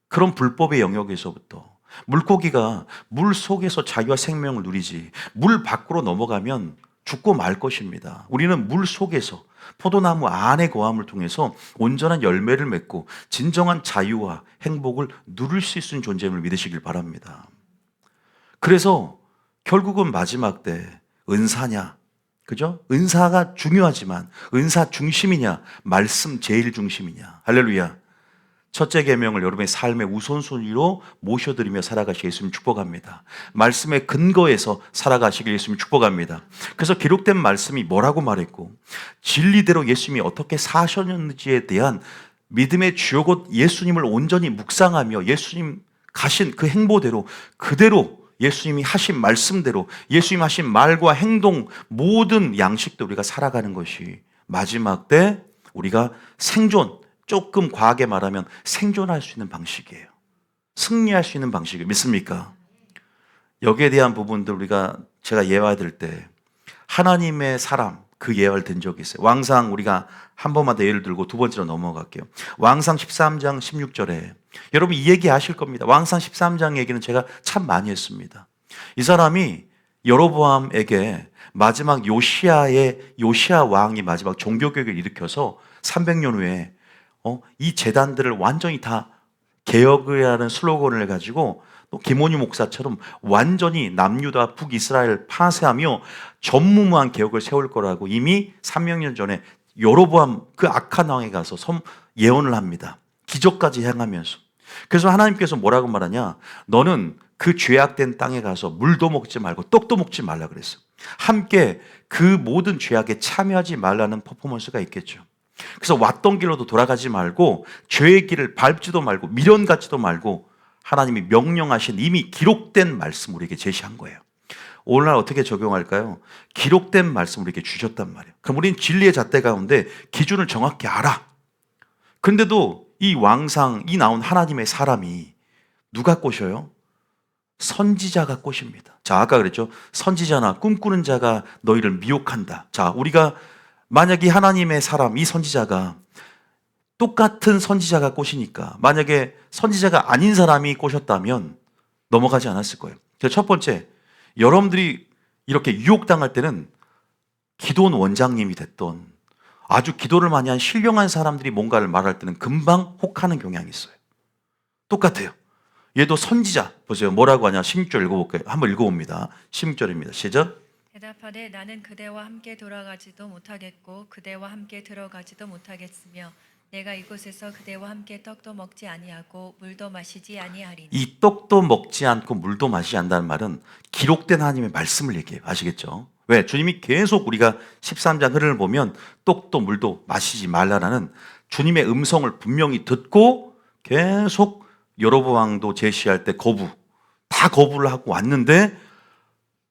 그런 불법의 영역에서부터 물고기가 물 속에서 자유와 생명을 누리지 물 밖으로 넘어가면 죽고 말 것입니다. 우리는 물 속에서 포도나무 안의 거함을 통해서 온전한 열매를 맺고 진정한 자유와 행복을 누릴 수 있는 존재임을 믿으시길 바랍니다. 그래서 결국은 마지막 때 은사냐, 그죠? 은사가 중요하지만 은사 중심이냐, 말씀 제일 중심이냐. 할렐루야. 첫째 계명을 여러분의 삶의 우선순위로 모셔드리며 살아가시길 예수님 축복합니다. 말씀의 근거에서 살아가시길 예수님 축복합니다. 그래서 기록된 말씀이 뭐라고 말했고 진리대로 예수님이 어떻게 사셨는지에 대한 믿음의 주요곧 예수님을 온전히 묵상하며 예수님 가신 그 행보대로 그대로 예수님이 하신 말씀대로 예수님 하신 말과 행동 모든 양식도 우리가 살아가는 것이 마지막 때 우리가 생존, 조금 과하게 말하면 생존할 수 있는 방식이에요. 승리할 수 있는 방식이에요. 믿습니까? 여기에 대한 부분들 제가 예화될 때 하나님의 사람 그 예화를 든 적이 있어요. 왕상 우리가 한 번만 더 예를 들고 두 번째로 넘어갈게요. 왕상 13장 16절에 여러분 이 얘기 아실 겁니다. 왕상 13장 얘기는 제가 참 많이 했습니다. 이 사람이 여로보암에게 마지막 요시야 왕이 마지막 종교개혁을 일으켜서 300년 후에 이 재단들을 완전히 다 개혁을 하는 슬로건을 가지고 또 김원희 목사처럼 완전히 남유다 북이스라엘 파쇄하며 전무후무한 개혁을 세울 거라고 이미 300년 전에 여로보암 그 악한 왕에 가서 예언을 합니다. 기적까지 행하면서. 그래서 하나님께서 뭐라고 말하냐? 너는 그 죄악된 땅에 가서 물도 먹지 말고 떡도 먹지 말라 그랬어요. 함께 그 모든 죄악에 참여하지 말라는 퍼포먼스가 있겠죠. 그래서 왔던 길로도 돌아가지 말고 죄의 길을 밟지도 말고 미련 갖지도 말고 하나님이 명령하신 이미 기록된 말씀 우리에게 제시한 거예요. 오늘날 어떻게 적용할까요? 기록된 말씀 우리에게 주셨단 말이에요. 그럼 우리는 진리의 잣대 가운데 기준을 정확히 알아. 그런데도 이 왕상, 이 나온 하나님의 사람이 누가 꼬셔요? 선지자가 꼬십니다. 자, 아까 그랬죠? 선지자나 꿈꾸는 자가 너희를 미혹한다. 자, 우리가 만약에 하나님의 사람, 이 선지자가 똑같은 선지자가 꼬시니까 만약에 선지자가 아닌 사람이 꼬셨다면 넘어가지 않았을 거예요. 첫 번째, 여러분들이 이렇게 유혹당할 때는 기도원 원장님이 됐던 아주 기도를 많이 한 신령한 사람들이 뭔가를 말할 때는 금방 혹하는 경향이 있어요. 똑같아요. 얘도 선지자. 보세요. 뭐라고 하냐. 16절 읽어볼게요. 한번 읽어봅니다. 16절입니다. 시작. 대답하되 나는 그대와 함께 돌아가지도 못하겠고 그대와 함께 들어가지도 못하겠으며 내가 이곳에서 그대와 함께 떡도 먹지 아니하고 물도 마시지 아니하리니. 이 떡도 먹지 않고 물도 마시지 않는다는 말은 기록된 하나님의 말씀을 얘기해요. 아시겠죠? 왜? 주님이 계속 우리가 13장 흐름을 보면 떡도 물도 마시지 말라라는 주님의 음성을 분명히 듣고 계속 여로보암도 제시할 때 다 거부를 하고 왔는데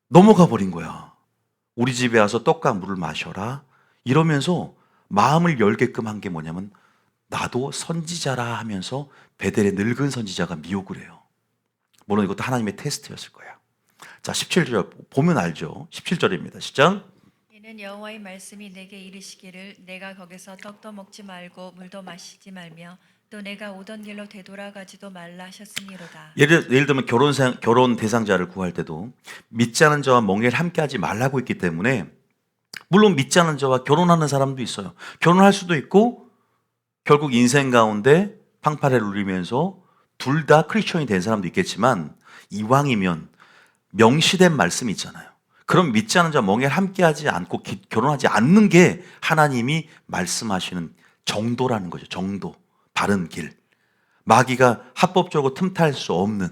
넘어가 버린 거야. 우리 집에 와서 떡과 물을 마셔라. 이러면서 마음을 열게끔 한 게 뭐냐면 나도 선지자라 하면서 베델의 늙은 선지자가 미혹을 해요. 물론 이것도 하나님의 테스트였을 거야. 자, 17절 보면 알죠. 17절입니다. 시작. 이는 여호와의 말씀이 내게 이르시기를 내가 거기서 떡도 먹지 말고 물도 마시지 말며 또 내가 오던 길로 되돌아가지도 말라 하셨으니로다. 예를 들면 결혼 대상자를 구할 때도 믿지 않은 자와 멍에를 함께하지 말라고 했기 때문에 물론 믿지 않은 자와 결혼하는 사람도 있어요. 결혼할 수도 있고 결국 인생 가운데 팡파레를 누리면서 둘 다 크리스천이 된 사람도 있겠지만 이왕이면 명시된 말씀이 있잖아요. 그럼 믿지 않은 자와 멍에를 함께하지 않고 결혼하지 않는 게 하나님이 말씀하시는 정도라는 거죠. 정도. 바른 길. 마귀가 합법적으로 틈탈 수 없는.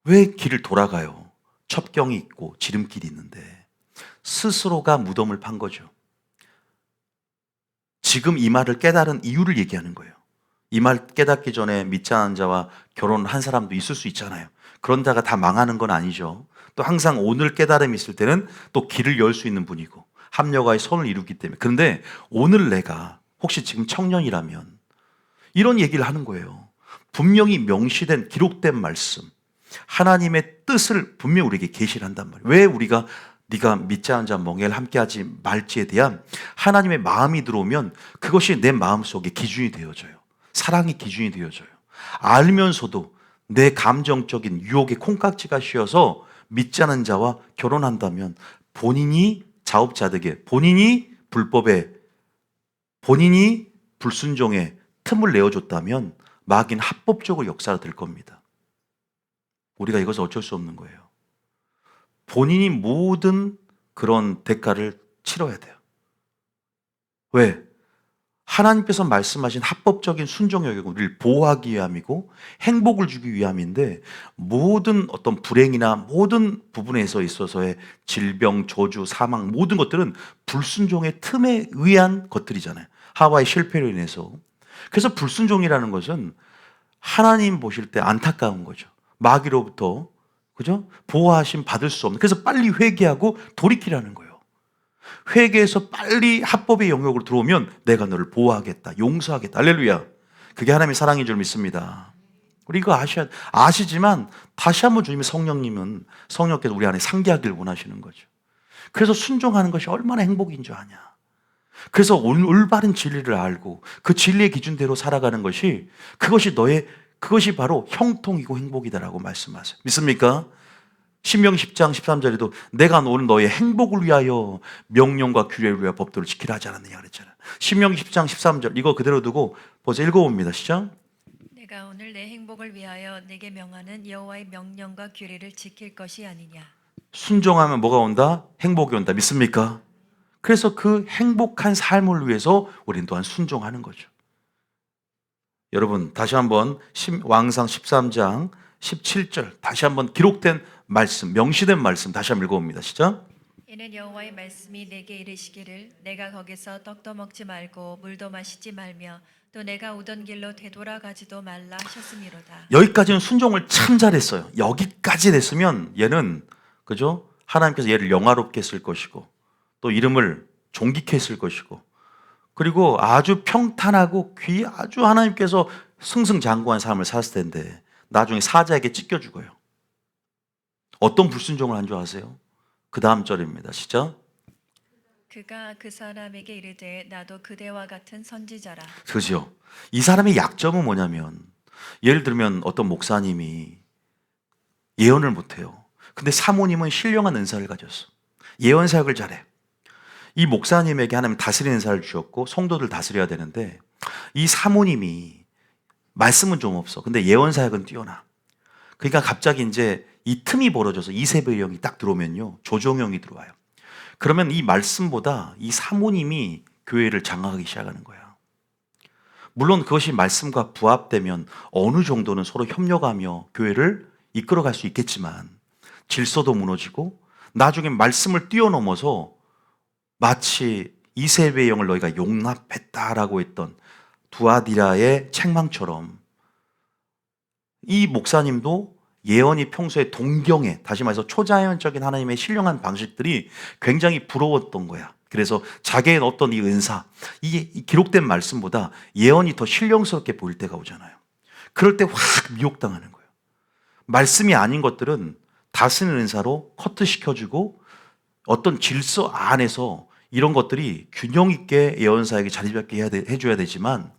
왜 길을 돌아가요? 첩경이 있고 지름길이 있는데 스스로가 무덤을 판 거죠. 지금 이 말을 깨달은 이유를 얘기하는 거예요. 이 말 깨닫기 전에 믿지 않은 자와 결혼한 사람도 있을 수 있잖아요. 그런 자가 다 망하는 건 아니죠. 또 항상 오늘 깨달음이 있을 때는 또 길을 열 수 있는 분이고 합력과의 선을 이루기 때문에. 그런데 오늘 내가 혹시 지금 청년이라면 이런 얘기를 하는 거예요. 분명히 명시된 기록된 말씀, 하나님의 뜻을 분명히 우리에게 계시를 한단 말이에요. 왜 우리가 네가 믿지 않은 자 멍에를 함께하지 말지에 대한 하나님의 마음이 들어오면 그것이 내 마음속에 기준이 되어져요. 사랑의 기준이 되어져요. 알면서도 내 감정적인 유혹의 콩깍지가 씌어서 믿지 않은 자와 결혼한다면 본인이 자업자득에, 본인이 불법에, 본인이 불순종에 틈을 내어줬다면 마귀는 합법적으로 역사가 될 겁니다. 우리가 이것을 어쩔 수 없는 거예요. 본인이 모든 그런 대가를 치러야 돼요. 왜? 하나님께서 말씀하신 합법적인 순종의 결국 우리를 보호하기 위함이고 행복을 주기 위함인데 모든 어떤 불행이나 모든 부분에 있어서의 질병, 저주, 사망 모든 것들은 불순종의 틈에 의한 것들이잖아요. 하와의 실패로 인해서. 그래서 불순종이라는 것은 하나님 보실 때 안타까운 거죠. 마귀로부터 그죠? 보호하심 받을 수 없는. 그래서 빨리 회개하고 돌이키라는 거예요. 회개해서 빨리 합법의 영역으로 들어오면 내가 너를 보호하겠다, 용서하겠다. 할렐루야. 그게 하나님의 사랑인 줄 믿습니다. 우리 이거 아시지만 다시 한번 주님의 성령께서 우리 안에 상기하기를 원하시는 거죠. 그래서 순종하는 것이 얼마나 행복인 줄 아냐. 그래서 올바른 진리를 알고 그 진리의 기준대로 살아가는 것이 그것이 바로 형통이고 행복이다라고 말씀하세요. 믿습니까? 신명기 10장 13절에도 내가 오늘 너의 행복을 위하여 명령과 규례를 위하여 법도를 지키라 하지 않았느냐 그랬잖아요. 신명기 10장 13절 이거 그대로 두고 벌써 읽어봅니다. 시작. 내가 오늘 내 행복을 위하여 내게 명하는 여호와의 명령과 규례를 지킬 것이 아니냐. 순종하면 뭐가 온다? 행복이 온다. 믿습니까? 그래서 그 행복한 삶을 위해서 우리는 또한 순종하는 거죠. 여러분 다시 한번 왕상 13장 17절 다시 한번 기록된 말씀, 명시된 말씀 다시 한번 읽어봅니다. 시작. 이는 여호와의 말씀이 내게 이르시기를 내가 거기서 떡도 먹지 말고 물도 마시지 말며 또 내가 오던 길로 되돌아가지도 말라 하셨음이로다. 여기까지는 순종을 참 잘했어요. 여기까지 됐으면 얘는 그죠? 하나님께서 얘를 영화롭게 쓸 것이고 또 이름을 존귀케 쓸 것이고 그리고 아주 평탄하고 아주 하나님께서 승승장구한 삶을 살았을 텐데 나중에 사자에게 찢겨 죽어요. 어떤 불순종을 한 줄 아세요? 그 다음 절입니다. 시작. 그가 그 사람에게 이르되 나도 그대와 같은 선지자라. 그죠? 이 사람의 약점은 뭐냐면 예를 들면 어떤 목사님이 예언을 못해요. 근데 사모님은 신령한 은사를 가졌어. 예언 사역을 잘해. 이 목사님에게 하나님 다스리는 은사를 주셨고 성도들 다스려야 되는데 이 사모님이 말씀은 좀 없어. 근데 예언 사역은 뛰어나. 그러니까 갑자기 이제 이 틈이 벌어져서 이세벨 형이 딱 들어오면요. 조종형이 들어와요. 그러면 이 말씀보다 이 사모님이 교회를 장악하기 시작하는 거야. 물론 그것이 말씀과 부합되면 어느 정도는 서로 협력하며 교회를 이끌어갈 수 있겠지만 질서도 무너지고 나중에 말씀을 뛰어넘어서 마치 이세벨 형을 너희가 용납했다라고 했던 두아디라의 책망처럼 이 목사님도 예언이 평소에 동경에 다시 말해서 초자연적인 하나님의 신령한 방식들이 굉장히 부러웠던 거야. 그래서 자기의 어떤 이 은사, 이 기록된 말씀보다 예언이 더 신령스럽게 보일 때가 오잖아요. 그럴 때 확 미혹당하는 거예요. 말씀이 아닌 것들은 다스리는 은사로 커트시켜주고 어떤 질서 안에서 이런 것들이 균형 있게 예언사에게 자리 잡게 해줘야 되지만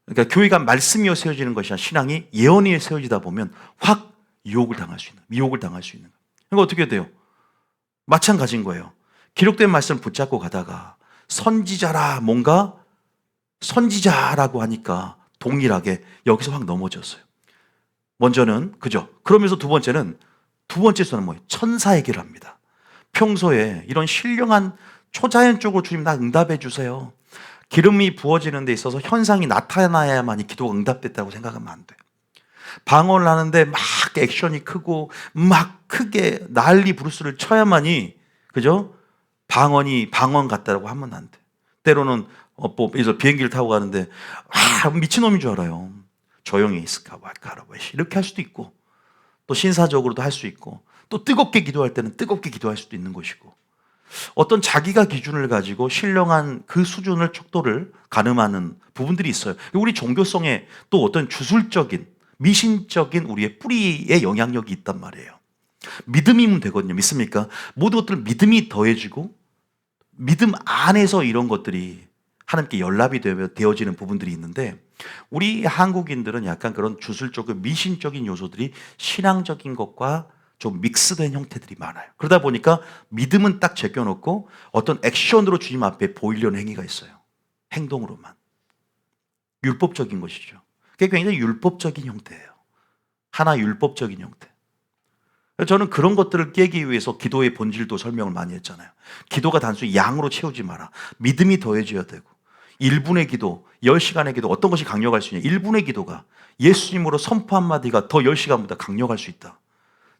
그러니까 교회가 말씀이어 세워지는 것이 아니라 신앙이 예언이어 세워지다 보면 확 유혹을 당할 수 있는, 미혹을 당할 수 있는 거예요. 그러니까 어떻게 돼요? 마찬가지인 거예요. 기록된 말씀을 붙잡고 가다가 선지자라 뭔가 선지자라고 하니까 동일하게 여기서 확 넘어졌어요. 먼저는 그죠? 그러면서 두 번째 수는 뭐예요? 천사 얘기를 합니다. 평소에 이런 신령한 초자연적으로 주님 나 응답해 주세요. 기름이 부어지는 데 있어서 현상이 나타나야만이 기도가 응답됐다고 생각하면 안 돼. 방언을 하는데 막 액션이 크고 막 크게 난리 부르스를 쳐야만이 그죠? 방언 같다라고 하면 안 돼. 때로는 그래서 비행기를 타고 가는데 미친놈인 줄 알아요. 조용히 스카바카라바시 이렇게 할 수도 있고 또 신사적으로도 할 수 있고 또 뜨겁게 기도할 때는 뜨겁게 기도할 수도 있는 것이고 어떤 자기가 기준을 가지고 신령한 그 수준을 척도를 가늠하는 부분들이 있어요. 우리 종교성에 또 어떤 주술적인 미신적인 우리의 뿌리의 영향력이 있단 말이에요. 믿음이면 되거든요. 믿습니까? 모든 것들 믿음이 더해지고 믿음 안에서 이런 것들이 하나님께 연락이 되어지는 부분들이 있는데 우리 한국인들은 약간 그런 주술적인 미신적인 요소들이 신앙적인 것과 좀 믹스된 형태들이 많아요. 그러다 보니까 믿음은 딱 제껴놓고 어떤 액션으로 주님 앞에 보이려는 행위가 있어요. 행동으로만. 율법적인 것이죠. 그게 굉장히 율법적인 형태예요. 하나 율법적인 형태. 저는 그런 것들을 깨기 위해서 기도의 본질도 설명을 많이 했잖아요. 기도가 단순히 양으로 채우지 마라. 믿음이 더해져야 되고 1분의 기도, 10시간의 기도 어떤 것이 강력할 수 있냐. 1분의 기도가 예수님으로 선포 한마디가 더 10시간보다 강력할 수 있다.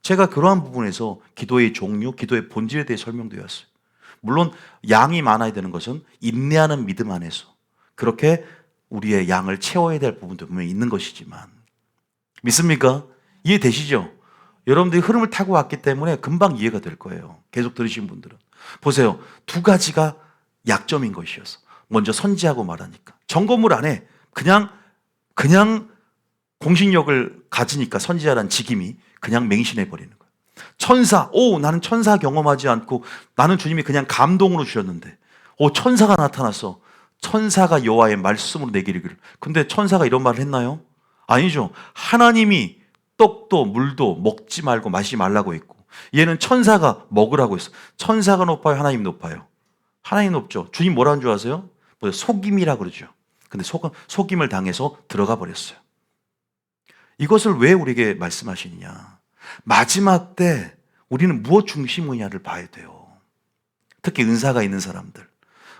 제가 그러한 부분에서 기도의 종류, 기도의 본질에 대해 설명드렸어요. 물론 양이 많아야 되는 것은 인내하는 믿음 안에서 그렇게 우리의 양을 채워야 될 부분도 분명히 있는 것이지만 믿습니까? 이해되시죠? 여러분들이 흐름을 타고 왔기 때문에 금방 이해가 될 거예요. 계속 들으신 분들은. 보세요. 두 가지가 약점인 것이어서 먼저 선지하고 말하니까 점검을 안 해. 그냥 공신력을 가지니까 선지자라는 직임이 그냥 맹신해 버리는 거예요. 천사, 나는 천사 경험하지 않고 나는 주님이 그냥 감동으로 주셨는데 천사가 나타났어. 천사가 여호와의 말씀으로 내게 이르기를. 근데 천사가 이런 말을 했나요? 아니죠. 하나님이 떡도 물도 먹지 말고 마시지 말라고 했고 얘는 천사가 먹으라고 했어. 천사가 높아요? 하나님 높아요? 하나님 높죠. 주님 뭐라는 줄 아세요? 속임이라 그러죠. 근데 속임을 당해서 들어가 버렸어요. 이것을 왜 우리에게 말씀하시느냐. 마지막 때 우리는 무엇 중심이냐를 봐야 돼요. 특히 은사가 있는 사람들.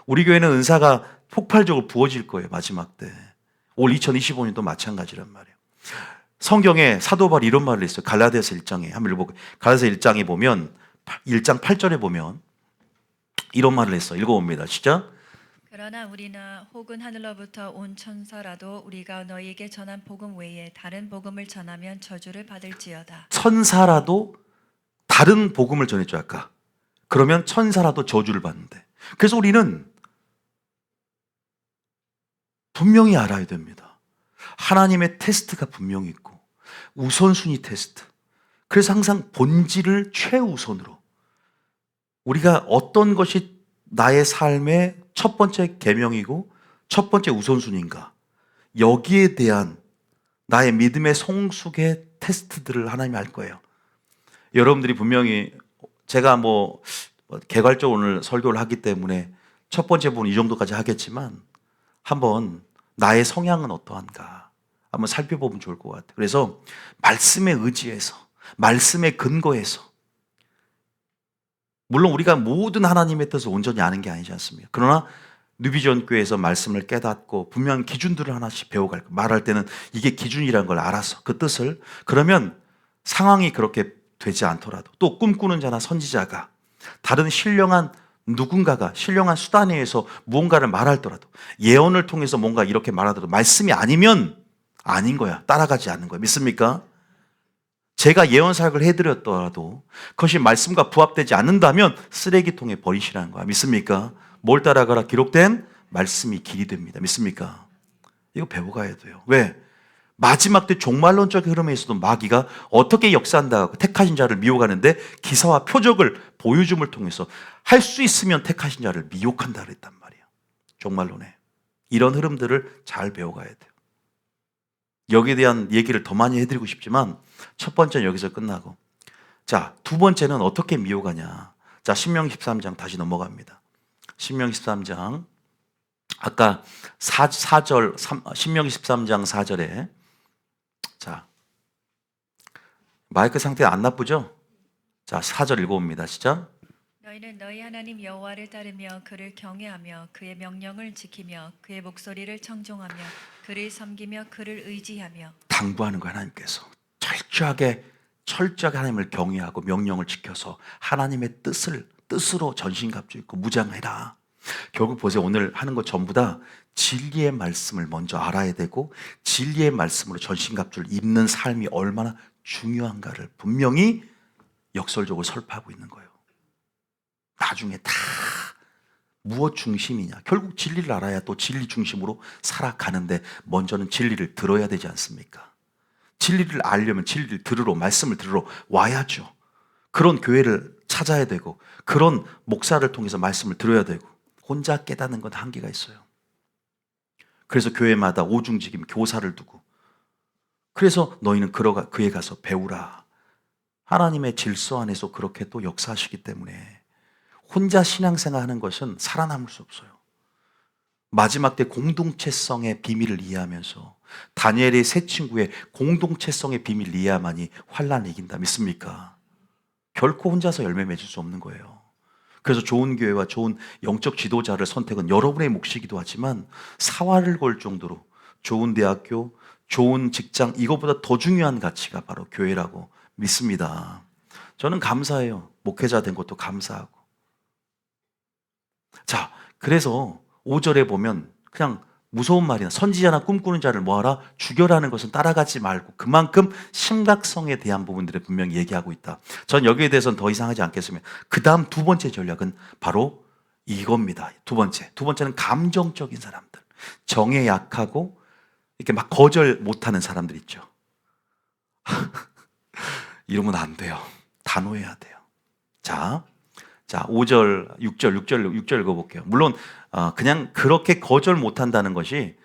우리 교회는 은사가 폭발적으로 부어질 거예요. 마지막 때. 올 2025년도 마찬가지란 말이에요. 성경에 사도 바울이 이런 말을 했어요. 갈라디아서 1장에 한번 읽어볼게요. 갈라디아서 1장에 보면 1장 8절에 보면 이런 말을 했어요. 읽어봅니다. 시작. 그러나 우리나 혹은 하늘로부터 온 천사라도 우리가 너희에게 전한 복음 외에 다른 복음을 전하면 저주를 받을지어다. 천사라도 다른 복음을 전했죠. 아까. 그러면 천사라도 저주를 받는데. 그래서 우리는 분명히 알아야 됩니다. 하나님의 테스트가 분명히 있고 우선순위 테스트. 그래서 항상 본질을 최우선으로 우리가 어떤 것이 나의 삶의 첫 번째 계명이고 첫 번째 우선순위인가, 여기에 대한 나의 믿음의 성숙의 테스트들을 하나님이 할 거예요. 여러분들이 분명히 제가 개괄적으로 오늘 설교를 하기 때문에 첫 번째 부분 이 정도까지 하겠지만 한번 나의 성향은 어떠한가 한번 살펴보면 좋을 것 같아요. 그래서 말씀에 의지해서, 말씀에 근거해서, 물론 우리가 모든 하나님의 뜻을 온전히 아는 게 아니지 않습니까? 그러나 뉴비전 교회에서 말씀을 깨닫고 분명 기준들을 하나씩 배워갈 거예요. 말할 때는 이게 기준이라는 걸 알아서 그 뜻을, 그러면 상황이 그렇게 되지 않더라도, 또 꿈꾸는 자나 선지자가 다른 신령한 누군가가 신령한 수단에 의해서 무언가를 말하더라도, 예언을 통해서 뭔가 이렇게 말하더라도 말씀이 아니면 아닌 거야. 따라가지 않는 거야. 믿습니까? 제가 예언 사역을 해드렸더라도 그것이 말씀과 부합되지 않는다면 쓰레기통에 버리시라는 거야. 믿습니까? 뭘 따라가라? 기록된 말씀이 길이 됩니다. 믿습니까? 이거 배워가야 돼요. 왜? 마지막 때 종말론적 흐름에서도 마귀가 어떻게 역사한다, 택하신 자를 미혹하는데 기사와 표적을 보여줌을 통해서 할 수 있으면 택하신 자를 미혹한다 그랬단 말이에요. 종말론에. 이런 흐름들을 잘 배워가야 돼요. 여기에 대한 얘기를 더 많이 해드리고 싶지만 첫 번째는 여기서 끝나고, 자, 두 번째는 어떻게 미혹하냐. 자, 신명기 13장 다시 넘어갑니다. 신명기 13장 아까 4절 신명기 13장 4절에, 자, 마이크 상태 안 나쁘죠? 자, 4절 읽어봅니다. 시작. 너희는 너희 하나님 여호와를 따르며 그를 경외하며 그의 명령을 지키며 그의 목소리를 청종하며 그를 섬기며 그를 의지하며. 당부하는 거예요. 하나님께서 철저하게 하나님을 경외하고 명령을 지켜서 하나님의 뜻으로 전신갑주 입고 무장해라. 결국 보세요. 오늘 하는 것 전부 다 진리의 말씀을 먼저 알아야 되고 진리의 말씀으로 전신갑주를 입는 삶이 얼마나 중요한가를 분명히 역설적으로 설파하고 있는 거예요. 나중에 다 무엇 중심이냐. 결국 진리를 알아야 또 진리 중심으로 살아가는데 먼저는 진리를 들어야 되지 않습니까? 진리를 알려면 진리를 들으러, 말씀을 들으러 와야죠. 그런 교회를 찾아야 되고 그런 목사를 통해서 말씀을 들어야 되고, 혼자 깨닫는 건 한계가 있어요. 그래서 교회마다 오중직임 교사를 두고, 그래서 너희는 그에 가서 배우라. 하나님의 질서 안에서 그렇게 또 역사하시기 때문에 혼자 신앙생활 하는 것은 살아남을 수 없어요. 마지막 때 공동체성의 비밀을 이해하면서 다니엘의 세 친구의 공동체성의 비밀을 이해야만이 환난을 이긴다. 믿습니까? 결코 혼자서 열매 맺을 수 없는 거예요. 그래서 좋은 교회와 좋은 영적 지도자를 선택은 여러분의 몫이기도 하지만 사활을 걸 정도로 좋은 대학교, 좋은 직장, 이것보다 더 중요한 가치가 바로 교회라고 믿습니다. 저는 감사해요. 목회자 된 것도 감사하고. 자, 그래서 5절에 보면 그냥 무서운 말이나 선지자나 꿈꾸는 자를 뭐하라? 죽여라는 것은 따라가지 말고 그만큼 심각성에 대한 부분들을 분명히 얘기하고 있다. 전 여기에 대해서는 더 이상 하지 않겠습니다. 그 다음 두 번째 전략은 바로 이겁니다. 두 번째는 감정적인 사람들, 정에 약하고 이렇게 막 거절 못하는 사람들 있죠. 이러면 안 돼요. 단호해야 돼요. 자, 5절, 6절 읽어볼게요. 물론 그냥 그렇게 거절 못한다는 것이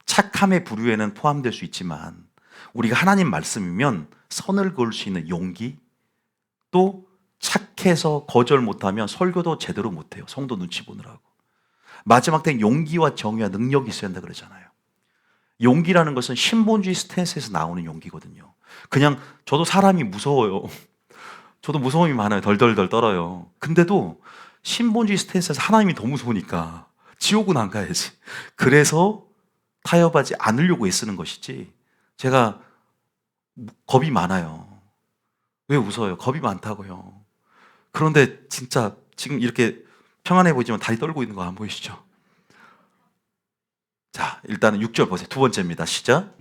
착함의 부류에는 포함될 수 있지만 우리가 하나님 말씀이면 선을 그을 수 있는 용기, 또 착해서 거절 못하면 설교도 제대로 못해요. 성도 눈치 보느라고. 마지막 때는 용기와 정의와 능력이 있어야 한다 그러잖아요. 용기라는 것은 신본주의 스탠스에서 나오는 용기거든요. 그냥 저도 사람이 무서워요. 저도 무서움이 많아요. 덜덜덜 떨어요. 근데도 신본주의 스탠스에서 하나님이 더 무서우니까 지옥은 안 가야지. 그래서 타협하지 않으려고 애쓰는 것이지. 제가 겁이 많아요. 왜 웃어요? 겁이 많다고요. 그런데 진짜 지금 이렇게 평안해 보이지만 다리 떨고 있는 거 안 보이시죠? 자, 일단은 6절 보세요. 두 번째입니다. 시작.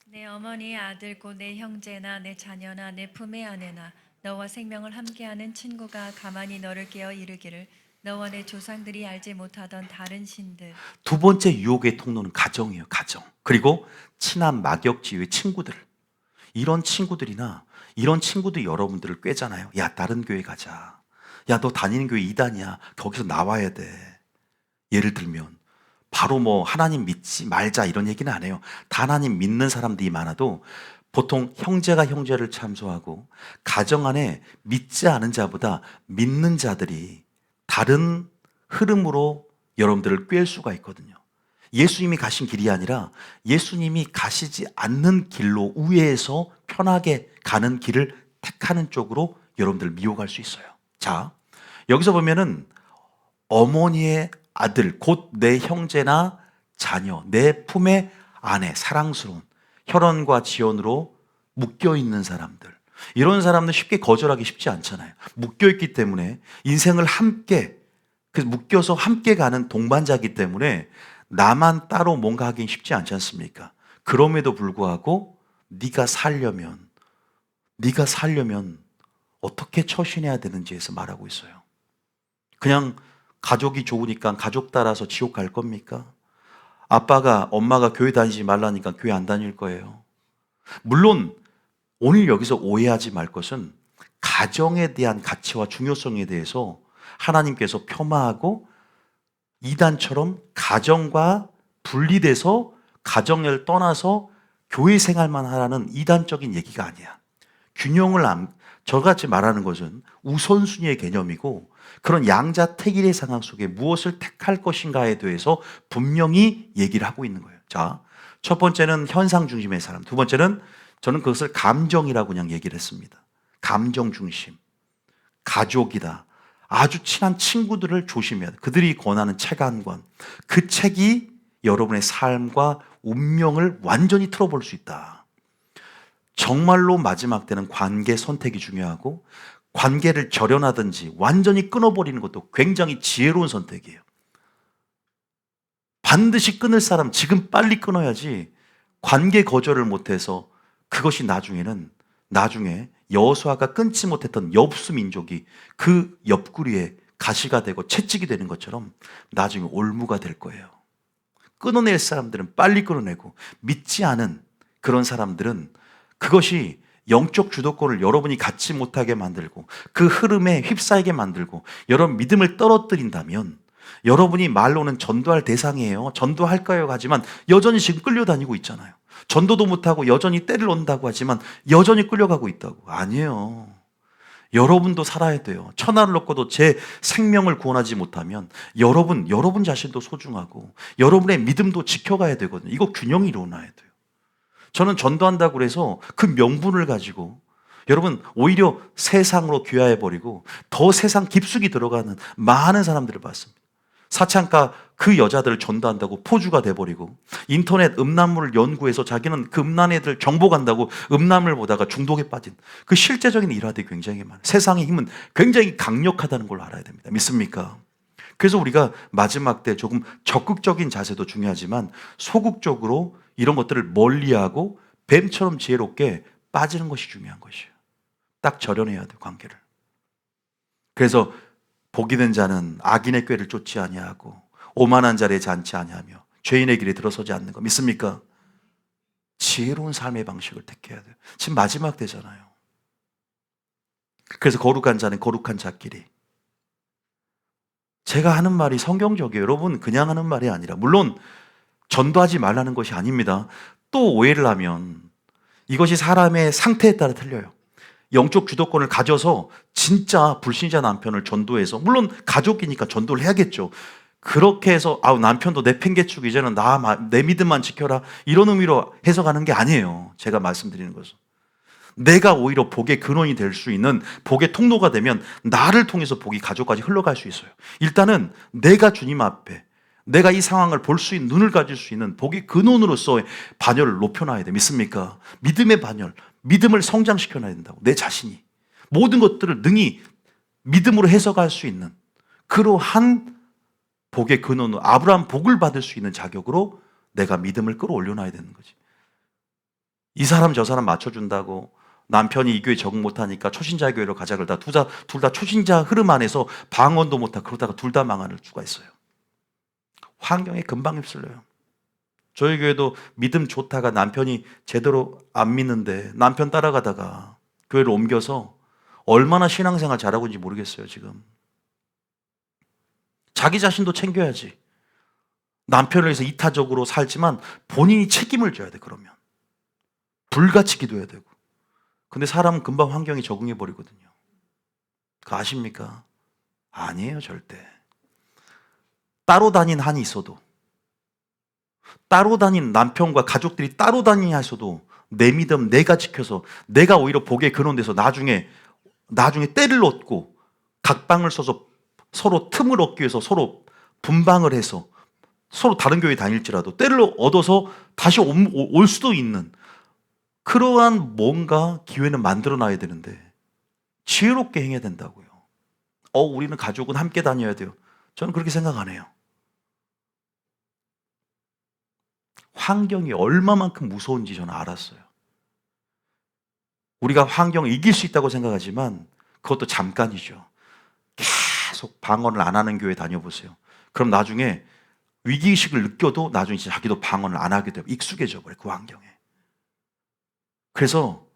내 어머니의 아들 곧 내 형제나 내 자녀나 내 품의 아내나 너와 생명을 함께하는 친구가 가만히 너를 깨어 이르기를 너와 내 조상들이 알지 못하던 다른 신들. 두 번째 유혹의 통로는 가정이에요. 가정. 그리고 친한 막역지의 친구들. 이런 친구들이나 이런 친구들이 여러분들을 꿰잖아요. 야, 다른 교회 가자. 야, 너 다니는 교회 이단이야. 거기서 나와야 돼. 예를 들면 바로 뭐 하나님 믿지 말자 이런 얘기는 안 해요. 다 하나님 믿는 사람들이 많아도 보통 형제가 형제를 참소하고 가정 안에 믿지 않은 자보다 믿는 자들이 다른 흐름으로 여러분들을 꿰을 수가 있거든요. 예수님이 가신 길이 아니라 예수님이 가시지 않는 길로 우회해서 편하게 가는 길을 택하는 쪽으로 여러분들 미혹할 수 있어요. 자, 여기서 보면은 어머니의 아들, 곧 내 형제나 자녀, 내 품의 아내, 사랑스러운 혈연과 지연으로 묶여 있는 사람들. 이런 사람들 쉽게 거절하기 쉽지 않잖아요. 묶여 있기 때문에 인생을 함께, 묶여서 함께 가는 동반자이기 때문에 나만 따로 뭔가 하긴 쉽지 않지 않습니까? 그럼에도 불구하고 네가 살려면 어떻게 처신해야 되는지에서 말하고 있어요. 그냥 가족이 좋으니까 가족 따라서 지옥 갈 겁니까? 아빠가 엄마가 교회 다니지 말라니까 교회 안 다닐 거예요. 물론 오늘 여기서 오해하지 말 것은 가정에 대한 가치와 중요성에 대해서 하나님께서 폄하하고 이단처럼 가정과 분리돼서 가정을 떠나서 교회 생활만 하라는 이단적인 얘기가 아니야. 저같이 말하는 것은 우선순위의 개념이고 그런 양자택일의 상황 속에 무엇을 택할 것인가에 대해서 분명히 얘기를 하고 있는 거예요. 자, 첫 번째는 현상 중심의 사람. 두 번째는 저는 그것을 감정이라고 그냥 얘기를 했습니다. 감정 중심. 가족이다. 아주 친한 친구들을 조심해야 돼. 그들이 권하는 체감관. 그 책이 여러분의 삶과 운명을 완전히 틀어볼 수 있다. 정말로 마지막 때는 관계 선택이 중요하고 관계를 절연하든지 완전히 끊어버리는 것도 굉장히 지혜로운 선택이에요. 반드시 끊을 사람 지금 빨리 끊어야지 관계 거절을 못해서 그것이 나중에 여호수아가 끊지 못했던 엽수 민족이 그 옆구리에 가시가 되고 채찍이 되는 것처럼 나중에 올무가 될 거예요. 끊어낼 사람들은 빨리 끊어내고 믿지 않은 그런 사람들은 그것이 영적 주도권을 여러분이 갖지 못하게 만들고 그 흐름에 휩싸이게 만들고 여러분 믿음을 떨어뜨린다면 여러분이 말로는 전도할 대상이에요. 전도할까요? 하지만 여전히 지금 끌려다니고 있잖아요. 전도도 못하고 여전히 때를 온다고 하지만 여전히 끌려가고 있다고. 아니에요. 여러분도 살아야 돼요. 천하를 얻고도 제 생명을 구원하지 못하면 여러분 자신도 소중하고 여러분의 믿음도 지켜가야 되거든요. 이거 균형이 일어나야 돼요. 저는 전도한다고 해서 그 명분을 가지고 여러분 오히려 세상으로 귀화해버리고 더 세상 깊숙이 들어가는 많은 사람들을 봤습니다. 사창가 그 여자들을 전도한다고 포주가 돼버리고 인터넷 음란물을 연구해서 자기는 그 음란 애들 정복한다고 음란물 보다가 중독에 빠진 그 실제적인 일화들이 굉장히 많아요. 세상의 힘은 굉장히 강력하다는 걸 알아야 됩니다. 믿습니까? 그래서 우리가 마지막 때 조금 적극적인 자세도 중요하지만 소극적으로 이런 것들을 멀리하고 뱀처럼 지혜롭게 빠지는 것이 중요한 것이에요. 딱 절연해야 돼요, 관계를. 그래서 복이 된 자는 악인의 꾀를 쫓지 아니하고 오만한 자리에 앉지 아니하며 죄인의 길에 들어서지 않는 거 믿습니까? 지혜로운 삶의 방식을 택해야 돼요. 지금 마지막 때잖아요. 그래서 거룩한 자는 거룩한 자끼리. 제가 하는 말이 성경적이에요. 여러분 그냥 하는 말이 아니라 물론 전도하지 말라는 것이 아닙니다. 또 오해를 하면 이것이 사람의 상태에 따라 틀려요. 영적 주도권을 가져서 진짜 불신자 남편을 전도해서, 물론 가족이니까 전도를 해야겠죠. 그렇게 해서 남편도 내 팽개치고 이제는 내 믿음만 지켜라, 이런 의미로 해석하는 게 아니에요. 제가 말씀드리는 것은 내가 오히려 복의 근원이 될 수 있는, 복의 통로가 되면 나를 통해서 복이 가족까지 흘러갈 수 있어요. 일단은 내가 주님 앞에, 내가 이 상황을 볼 수 있는 눈을 가질 수 있는 복의 근원으로서의 반열을 높여놔야 돼. 믿습니까? 믿음의 반열, 믿음을 성장시켜놔야 된다고. 내 자신이 모든 것들을 능히 믿음으로 해석할 수 있는 그러한 복의 근원으로, 아브라함 복을 받을 수 있는 자격으로 내가 믿음을 끌어올려놔야 되는 거지. 이 사람 저 사람 맞춰준다고 남편이 이 교회 적응 못하니까 초신자 교회로 가자 그러다 둘 다 초신자 흐름 안에서 방언도 못하고 그러다가 둘 다 망할 수가 있어요. 환경에 금방 휩쓸려요. 저희 교회도 믿음 좋다가 남편이 제대로 안 믿는데 남편 따라가다가 교회를 옮겨서 얼마나 신앙생활 잘하고 있는지 모르겠어요. 지금 자기 자신도 챙겨야지. 남편을 위해서 이타적으로 살지만 본인이 책임을 져야 돼. 그러면 불같이 기도해야 되고. 근데 사람은 금방 환경에 적응해 버리거든요. 그거 아십니까? 아니에요, 절대. 따로 다닌 한이 있어도, 따로 다닌 남편과 가족들이 따로 다니니 하셔도 내 믿음 내가 지켜서 내가 오히려 복의 근원 돼서 나중에 때를 얻고 각방을 써서 서로 틈을 얻기 위해서 서로 분방을 해서 서로 다른 교회 다닐지라도 때를 얻어서 다시 올 수도 있는 그러한 뭔가 기회는 만들어 놔야 되는데 지혜롭게 행해야 된다고요. 우리는 가족은 함께 다녀야 돼요. 저는 그렇게 생각 안 해요. 환경이 얼마만큼 무서운지 저는 알았어요. 우리가 환경을 이길 수 있다고 생각하지만 그것도 잠깐이죠. 계속 방언을 안 하는 교회 다녀보세요. 그럼 나중에 위기의식을 느껴도 나중에 자기도 방언을 안 하게 되고 익숙해져 버려요. 그 환경에. 그래서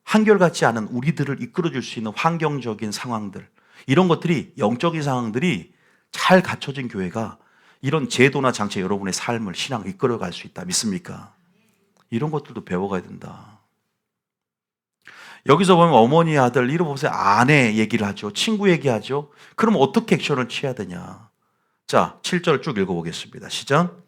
한결같지 않은 우리들을 이끌어줄 수 있는 환경적인 상황들, 이런 것들이, 영적인 상황들이 잘 갖춰진 교회가 이런 제도나 장치 여러분의 삶을, 신앙을 이끌어갈 수 있다. 믿습니까? 이런 것들도 배워가야 된다. 여기서 보면 어머니, 아들, 이러 보세요. 아내 얘기를 하죠. 친구 얘기하죠. 그럼 어떻게 액션을 취해야 되냐? 자, 7절 쭉 읽어보겠습니다. 시작.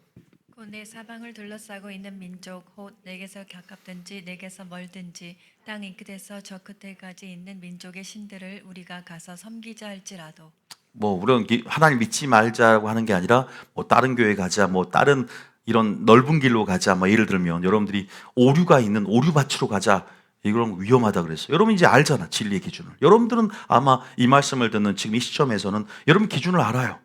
곧 내 사방을 둘러싸고 있는 민족, 혹 내게서 가깝든지 내게서 멀든지 땅 이 끝에서 저 끝에까지 있는 민족의 신들을 우리가 가서 섬기자 할지라도. 우리는 하나님 믿지 말자고 하는 게 아니라 다른 교회 가자, 다른 이런 넓은 길로 가자. 예를 들면 여러분들이 오류가 있는 오류밭으로 가자. 이건 위험하다 그랬어요. 여러분 이제 알잖아, 진리의 기준을. 여러분들은 아마 이 말씀을 듣는 지금 이 시점에서는 여러분 기준을 알아요.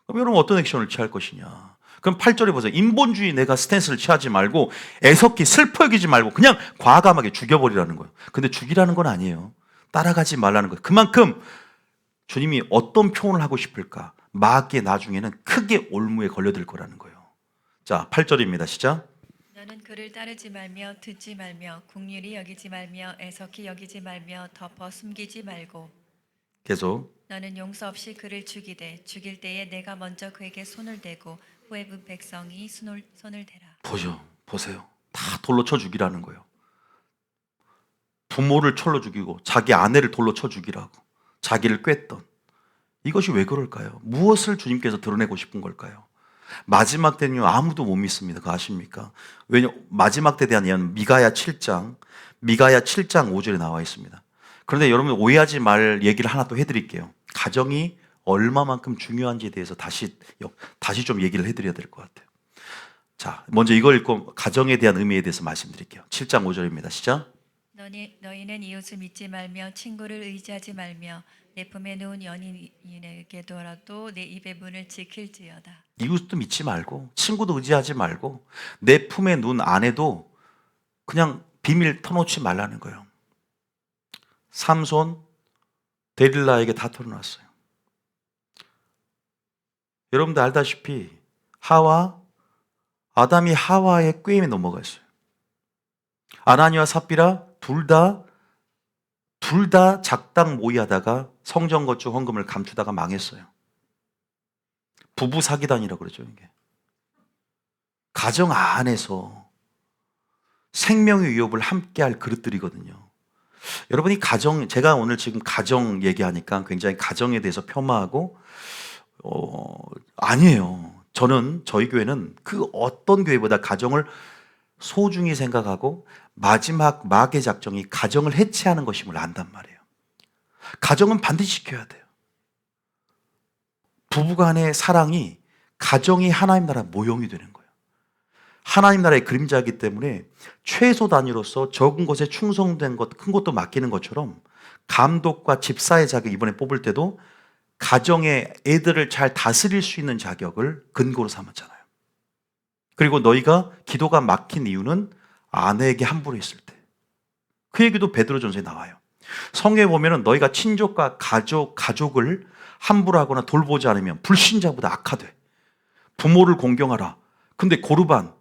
그럼 여러분 어떤 액션을 취할 것이냐? 그럼 8절에 보세요. 인본주의 내가 스탠스를 취하지 말고 애석히 슬퍼 여기지 말고 그냥 과감하게 죽여버리라는 거예요. 근데 죽이라는 건 아니에요. 따라가지 말라는 거예요. 그만큼 주님이 어떤 표현을 하고 싶을까? 마귀의 나중에는 크게 올무에 걸려들 거라는 거예요. 자, 8절입니다. 시작. 너는 그를 따르지 말며 듣지 말며 국률이 여기지 말며 애석히 여기지 말며 덮어 숨기지 말고. 계속. 너는 용서 없이 그를 죽이되 죽일 때에 내가 먼저 그에게 손을 대고 후에 그 백성이 손을 대라. 보세요. 다 돌로 쳐 죽이라는 거예요. 부모를 철로 죽이고 자기 아내를 돌로 쳐 죽이라고, 자기를 꿰던. 이것이 왜 그럴까요? 무엇을 주님께서 드러내고 싶은 걸까요? 마지막 때는요, 아무도 못 믿습니다. 그거 아십니까? 왜냐, 마지막 때에 대한 예언은 미가야 7장 5절에 나와 있습니다. 그런데 여러분 오해하지 말 얘기를 하나 또 해드릴게요. 가정이 얼마만큼 중요한지에 대해서 다시 좀 얘기를 해드려야 될 것 같아요. 자, 먼저 이걸 읽고 가정에 대한 의미에 대해서 말씀드릴게요. 7장 5절입니다. 시작. 너희는 이웃을 믿지 말며 친구를 의지하지 말며 내 품에 누운 연인에게더라도 내 입의 문을 지킬지어다. 이웃도 믿지 말고 친구도 의지하지 말고 내 품에 누운 아내도 그냥 비밀 터놓지 말라는 거예요. 삼손 데릴라에게 다 털어놨어요. 여러분들 알다시피 아담이 하와의 꾀임에 넘어갔어요. 아나니와 삽비라 둘 다 작당 모의하다가 성전 건축 헌금을 감추다가 망했어요. 부부 사기단이라고 그러죠. 이게 가정 안에서 생명의 위협을 함께할 그릇들이거든요. 여러분이 제가 오늘 지금 가정 얘기하니까 굉장히 가정에 대해서 폄하하고, 아니에요. 저희 교회는 그 어떤 교회보다 가정을 소중히 생각하고 마지막 마의 작정이 가정을 해체하는 것임을 안단 말이에요. 가정은 반드시 지켜야 돼요. 부부간의 사랑이 가정이 하나님 나라 모형이 되는 거예요. 하나님 나라의 그림자이기 때문에 최소 단위로서 적은 것에 충성된 것, 큰 것도 맡기는 것처럼 감독과 집사의 자격 이번에 뽑을 때도 가정의 애들을 잘 다스릴 수 있는 자격을 근거로 삼았잖아요. 그리고 너희가 기도가 막힌 이유는 아내에게 함부로 했을 때. 그 얘기도 베드로전서에 나와요. 성경에 보면은 너희가 친족과 가족을 함부로 하거나 돌보지 않으면 불신자보다 악하되. 부모를 공경하라. 근데 고르반,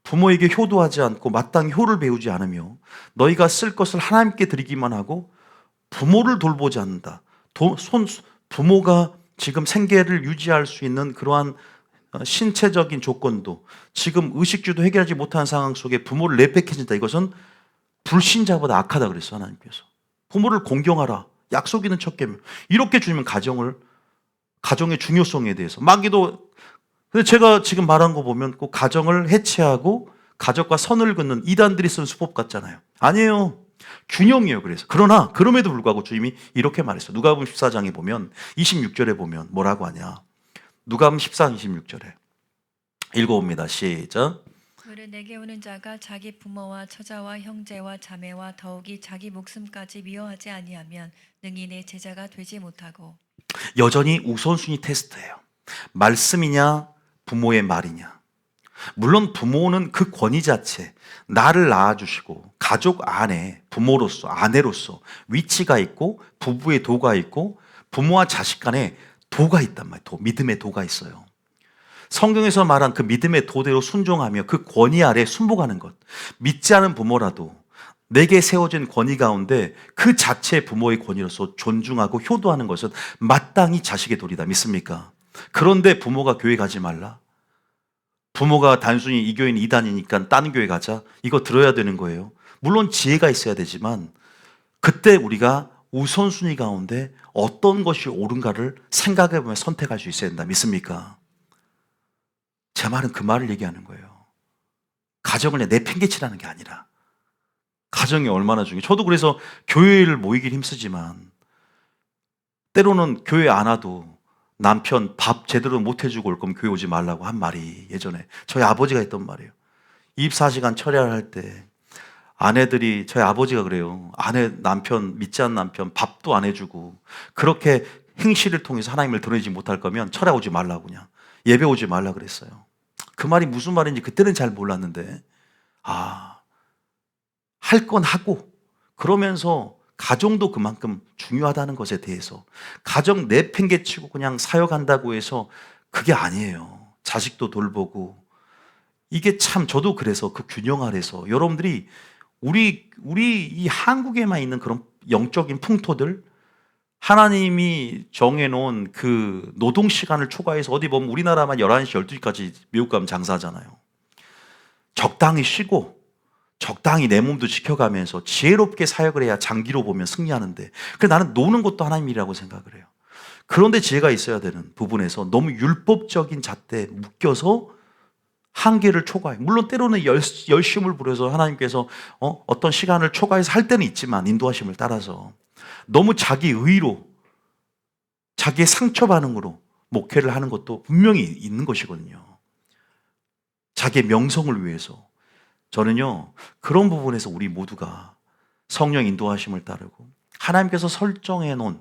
부모에게 효도하지 않고 마땅히 효를 배우지 않으며 너희가 쓸 것을 하나님께 드리기만 하고 부모를 돌보지 않는다. 부모가 지금 생계를 유지할 수 있는 그러한 신체적인 조건도 지금 의식주도 해결하지 못한 상황 속에 부모를 내팽개친다. 이것은 불신자보다 악하다 그랬어, 하나님께서. 부모를 공경하라. 약속 있는 첫 계명. 이렇게 주면 가정의 중요성에 대해서 마귀도. 근데 제가 지금 말한 거 보면 꼭 가정을 해체하고 가족과 선을 긋는 이단들이 쓴 수법 같잖아요. 아니에요. 균형이에요. 그러나 그럼에도 불구하고 주님이 이렇게 말했어요. 누가복음 14장에 보면 26절에 보면 뭐라고 하냐. 누가복음 14장 26절에 읽어봅니다. 시작. 무릇 내게 오는 자가 자기 부모와 처자와 형제와 자매와 더욱이 자기 목숨까지 미워하지 아니하면 능히 내 제자가 되지 못하고. 여전히 우선순위 테스트예요. 말씀이냐 부모의 말이냐. 물론 부모는 그 권위 자체, 나를 낳아주시고 가족 안에 부모로서 아내로서 위치가 있고 부부의 도가 있고 부모와 자식 간에 도가 있단 말이에요. 믿음의 도가 있어요. 성경에서 말한 그 믿음의 도대로 순종하며 그 권위 아래 순복하는 것. 믿지 않은 부모라도 내게 세워진 권위 가운데 그 자체 부모의 권위로서 존중하고 효도하는 것은 마땅히 자식의 도리다. 믿습니까? 그런데 부모가 교회 가지 말라. 부모가 단순히 이 교회는 이단이니까 다른 교회 가자. 이거 들어야 되는 거예요. 물론 지혜가 있어야 되지만 그때 우리가 우선순위 가운데 어떤 것이 옳은가를 생각해보면 선택할 수 있어야 된다. 믿습니까? 제 말은 그 말을 얘기하는 거예요. 가정을 내팽개치라는 게 아니라 가정이 얼마나 중요해요. 저도 그래서 교회를 모이길 힘쓰지만 때로는 교회 안 와도 남편 밥 제대로 못 해주고 올 거면 교회 오지 말라고 한 말이 예전에 저희 아버지가 했던 말이에요. 24시간 철야를 할 때 아내들이 저희 아버지가 그래요. 남편 믿지 않는 남편 밥도 안 해주고 그렇게 행실을 통해서 하나님을 드러내지 못할 거면 철야 오지 말라고 그냥 예배 오지 말라 그랬어요. 그 말이 무슨 말인지 그때는 잘 몰랐는데 할 건 하고 그러면서 가정도 그만큼 중요하다는 것에 대해서 가정 내팽개치고 그냥 사역한다고 해서 그게 아니에요. 자식도 돌보고 이게 참 저도 그래서 그 균형 아래서 여러분들이 우리 이 한국에만 있는 그런 영적인 풍토들 하나님이 정해놓은 그 노동 시간을 초과해서 어디 보면 우리나라만 11시, 12시까지 미국 가면 장사하잖아요. 적당히 쉬고 적당히 내 몸도 지켜가면서 지혜롭게 사역을 해야 장기로 보면 승리하는데 그래 나는 노는 것도 하나님 일이라고 생각을 해요. 그런데 지혜가 있어야 되는 부분에서 너무 율법적인 잣대에 묶여서 한계를 초과해. 물론 때로는 열심을 부려서 하나님께서 어떤 시간을 초과해서 할 때는 있지만 인도하심을 따라서 너무 자기 의로 자기의 상처 반응으로 목회를 하는 것도 분명히 있는 것이거든요. 자기의 명성을 위해서. 저는요 그런 부분에서 우리 모두가 성령 인도하심을 따르고 하나님께서 설정해 놓은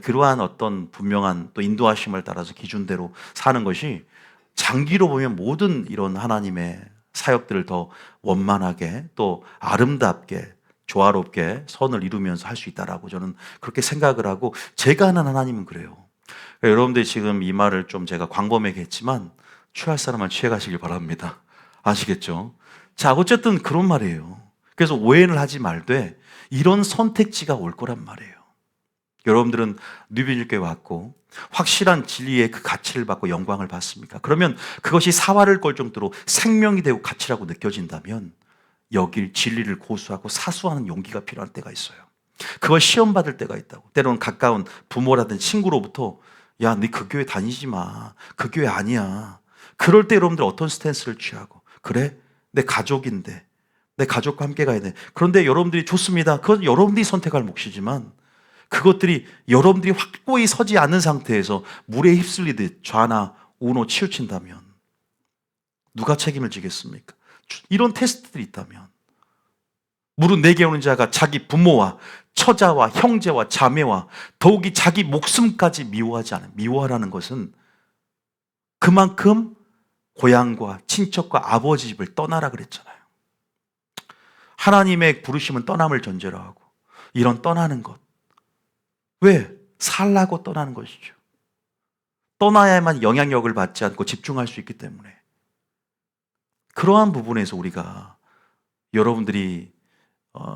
그러한 어떤 분명한 또 인도하심을 따라서 기준대로 사는 것이 장기로 보면 모든 이런 하나님의 사역들을 더 원만하게 또 아름답게 조화롭게 선을 이루면서 할 수 있다라고 저는 그렇게 생각을 하고 제가 아는 하나님은 그래요. 그러니까 여러분들 지금 이 말을 좀 제가 광범위하게 했지만 취할 사람은 취해 가시길 바랍니다. 아시겠죠? 자, 어쨌든 그런 말이에요. 그래서 오해를 하지 말되 이런 선택지가 올 거란 말이에요. 여러분들은 뉴비주교에 왔고 확실한 진리의 그 가치를 받고 영광을 받습니까? 그러면 그것이 사활을 걸 정도로 생명이 되고 가치라고 느껴진다면 여길 진리를 고수하고 사수하는 용기가 필요할 때가 있어요. 그걸 시험받을 때가 있다고. 때로는 가까운 부모라든 친구로부터 야, 네 그 교회 다니지 마. 그 교회 아니야. 그럴 때 여러분들 어떤 스탠스를 취하고 그래? 내 가족인데 내 가족과 함께 가야 돼. 그런데 여러분들이 좋습니다. 그건 여러분들이 선택할 몫이지만 그것들이 여러분들이 확고히 서지 않은 상태에서 물에 휩쓸리듯 좌나 우로 치우친다면 누가 책임을 지겠습니까? 이런 테스트들이 있다면 무릇 내게 오는 자가 자기 부모와 처자와 형제와 자매와 더욱이 자기 목숨까지 미워하지 않아요. 미워하라는 것은 그만큼 고향과 친척과 아버지 집을 떠나라 그랬잖아요. 하나님의 부르심은 떠남을 전제로 하고 이런 떠나는 것. 왜? 살라고 떠나는 것이죠. 떠나야만 영향력을 받지 않고 집중할 수 있기 때문에. 그러한 부분에서 우리가 여러분들이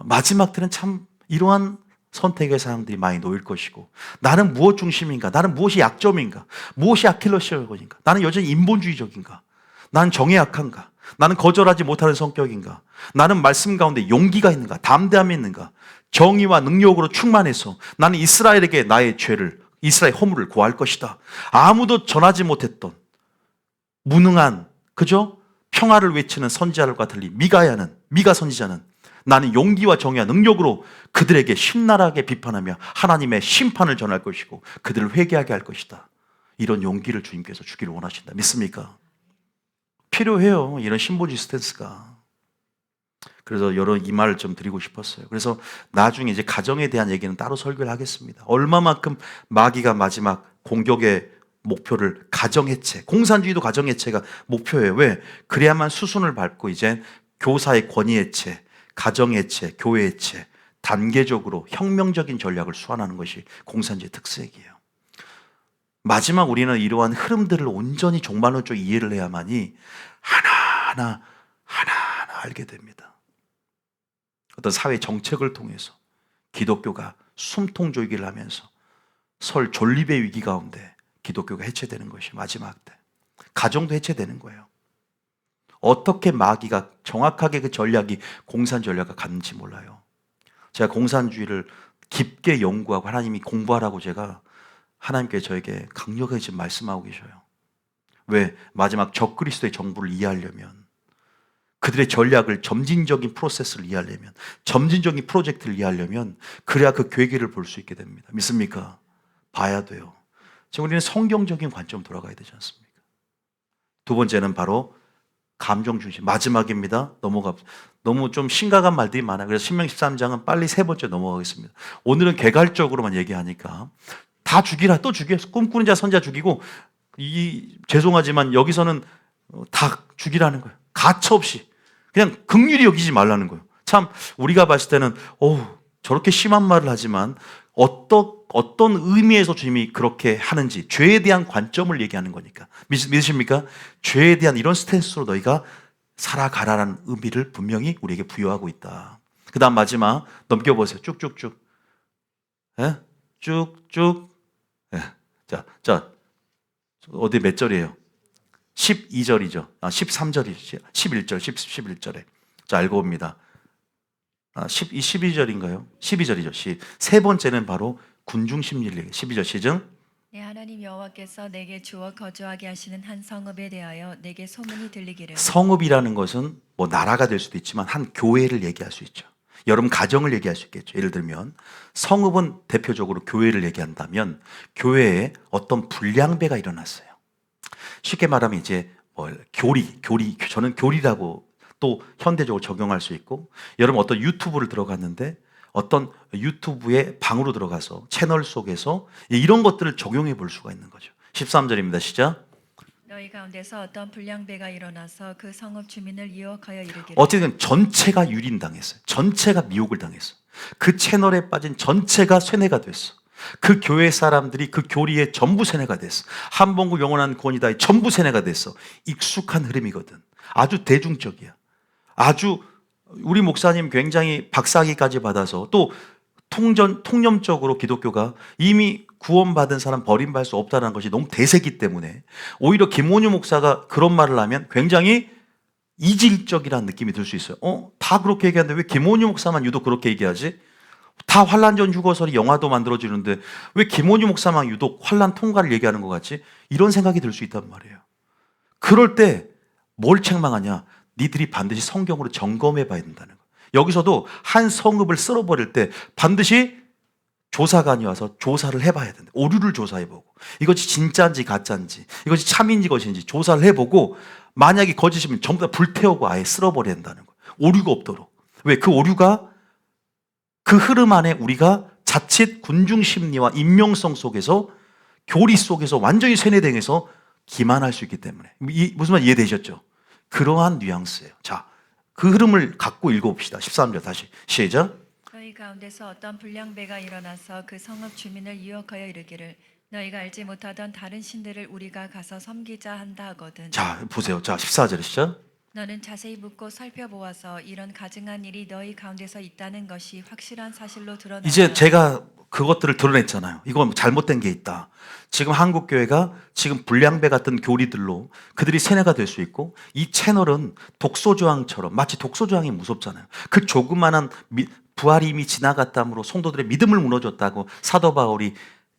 마지막 때는 참 이러한 선택의 사람들이 많이 놓일 것이고 나는 무엇 중심인가? 나는 무엇이 약점인가? 무엇이 아킬레스건인가? 나는 여전히 인본주의적인가? 나는 정에 약한가? 나는 거절하지 못하는 성격인가? 나는 말씀 가운데 용기가 있는가? 담대함이 있는가? 정의와 능력으로 충만해서 나는 이스라엘에게 나의 죄를, 이스라엘 허물을 고할 것이다. 아무도 전하지 못했던 무능한, 그죠? 평화를 외치는 선지자들과 달리 미가 선지자는 나는 용기와 정의와 능력으로 그들에게 신랄하게 비판하며 하나님의 심판을 전할 것이고 그들을 회개하게 할 것이다. 이런 용기를 주님께서 주기를 원하신다. 믿습니까? 필요해요. 이런 신보지 스탠스가. 그래서 이 말을 좀 드리고 싶었어요. 그래서 나중에 이제 가정에 대한 얘기는 따로 설교를 하겠습니다. 얼마만큼 마귀가 마지막 공격의 목표를 가정해체, 공산주의도 가정해체가 목표예요. 왜? 그래야만 수순을 밟고 이제 교사의 권위해체, 가정해체, 교회해체, 단계적으로 혁명적인 전략을 수반하는 것이 공산주의 특색이에요. 마지막 우리는 이러한 흐름들을 온전히 종말론적 이해를 해야만이 하나하나 알게 됩니다. 어떤 사회 정책을 통해서 기독교가 숨통조이기를 하면서 설 존립의 위기 가운데 기독교가 해체되는 것이 마지막 때. 가정도 해체되는 거예요. 어떻게 마귀가 정확하게 그 전략이 공산 전략과 같는지 몰라요. 제가 공산주의를 깊게 연구하고 하나님이 공부하라고 제가 하나님께 저에게 강력하게 지금 말씀하고 계셔요. 왜? 마지막 적그리스도의 정부를 이해하려면 그들의 전략을 점진적인 프로세스를 이해하려면 점진적인 프로젝트를 이해하려면 그래야 그 괴기를 볼 수 있게 됩니다. 믿습니까? 봐야 돼요. 지금 우리는 성경적인 관점 돌아가야 되지 않습니까? 두 번째는 바로 감정 중심. 마지막입니다. 너무 좀 심각한 말들이 많아요. 그래서 신명 13장은 빨리 세 번째 넘어가겠습니다. 오늘은 개괄적으로만 얘기하니까 다 죽이라, 또 죽여. 꿈꾸는 자 선자 죽이고 죄송하지만 여기서는 다 죽이라는 거예요. 가차없이. 그냥 긍휼히 여기지 말라는 거예요. 참 우리가 봤을 때는 저렇게 심한 말을 하지만 어떤 의미에서 주님이 그렇게 하는지 죄에 대한 관점을 얘기하는 거니까. 믿으십니까? 죄에 대한 이런 스탠스로 너희가 살아가라는 의미를 분명히 우리에게 부여하고 있다. 그 다음 마지막 넘겨보세요. 쭉쭉쭉. 예? 쭉쭉. 예. 자, 어디 몇 절이에요? 12절이죠. 13절이죠. 11절, 11절에. 자, 알고 봅니다. 12절인가요? 12절이죠. 세 번째는 바로 군중심리를 12절 시즌. 내 하나님 여호와께서 내게 주어 거주하게 하시는 한 성읍에 대하여 내게 소문이 들리기를. 성읍이라는 것은 뭐 나라가 될 수도 있지만 한 교회를 얘기할 수 있죠. 여러분 가정을 얘기할 수 있겠죠. 예를 들면 성읍은 대표적으로 교회를 얘기한다면 교회에 어떤 불량배가 일어났어요. 쉽게 말하면 이제 교리, 저는 교리라고 또 현대적으로 적용할 수 있고, 여러분 어떤 유튜브를 들어갔는데 어떤 유튜브의 방으로 들어가서 채널 속에서 이런 것들을 적용해 볼 수가 있는 거죠. 13절입니다. 시작. 너희 가운데서 어떤 불량배가 일어나서 그 성읍 주민을 유혹하여 이르기를. 어쨌든 전체가 유린당했어요. 전체가 미혹을 당했어. 그 채널에 빠진 전체가 쇠뇌가 됐어. 그 교회 사람들이 그 교리에 전부 세뇌가 됐어. 한번구 영원한 구원이다에 전부 세뇌가 됐어. 익숙한 흐름이거든. 아주 대중적이야. 아주 우리 목사님 굉장히 박사학위까지 받아서 또 통념적으로 기독교가 이미 구원받은 사람 버림받을 수 없다는 것이 너무 대세기 때문에 오히려 김원효 목사가 그런 말을 하면 굉장히 이질적이라는 느낌이 들 수 있어요. 다 그렇게 얘기하는데 왜 김원효 목사만 유독 그렇게 얘기하지? 다 환란전 휴거설이 영화도 만들어지는데 왜 김원희 목사만 유독 환란 통과를 얘기하는 것 같지? 이런 생각이 들 수 있단 말이에요. 그럴 때 뭘 책망하냐? 니들이 반드시 성경으로 점검해 봐야 된다는 거예요. 여기서도 한 성읍을 쓸어버릴 때 반드시 조사관이 와서 조사를 해봐야 된다. 오류를 조사해보고 이것이 진짜인지 가짜인지 이것이 참인지 것인지 조사를 해보고 만약에 거짓이면 전부 다 불태우고 아예 쓸어버려야 된다는 거예요. 오류가 없도록. 왜? 그 오류가 그 흐름 안에 우리가 자칫 군중심리와 인명성 속에서 교리 속에서 완전히 세뇌당해서 기만할 수 있기 때문에. 무슨 말 이해되셨죠? 그러한 뉘앙스예요. 자, 그 흐름을 갖고 읽어봅시다. 13절 다시 시작. 너희 가운데서 어떤 불량배가 일어나서 그 성읍 주민을 유혹하여 이르기를 너희가 알지 못하던 다른 신들을 우리가 가서 섬기자 한다 하거든. 자, 보세요. 자, 14절 시작. 너는 자세히 묻고 살펴보아서 이런 가증한 일이 너희 가운데서 있다는 것이 확실한 사실로 드러나다. 이제 제가 그것들을 드러냈잖아요. 이건 잘못된 게 있다. 지금 한국교회가 지금 불량배 같은 교리들로 그들이 세뇌가 될 수 있고 이 채널은 독소조항처럼 마치 독소조항이 무섭잖아요. 그 조그만한 부활이 이미 지나갔다므로 성도들의 믿음을 무너졌다고 사도 바울이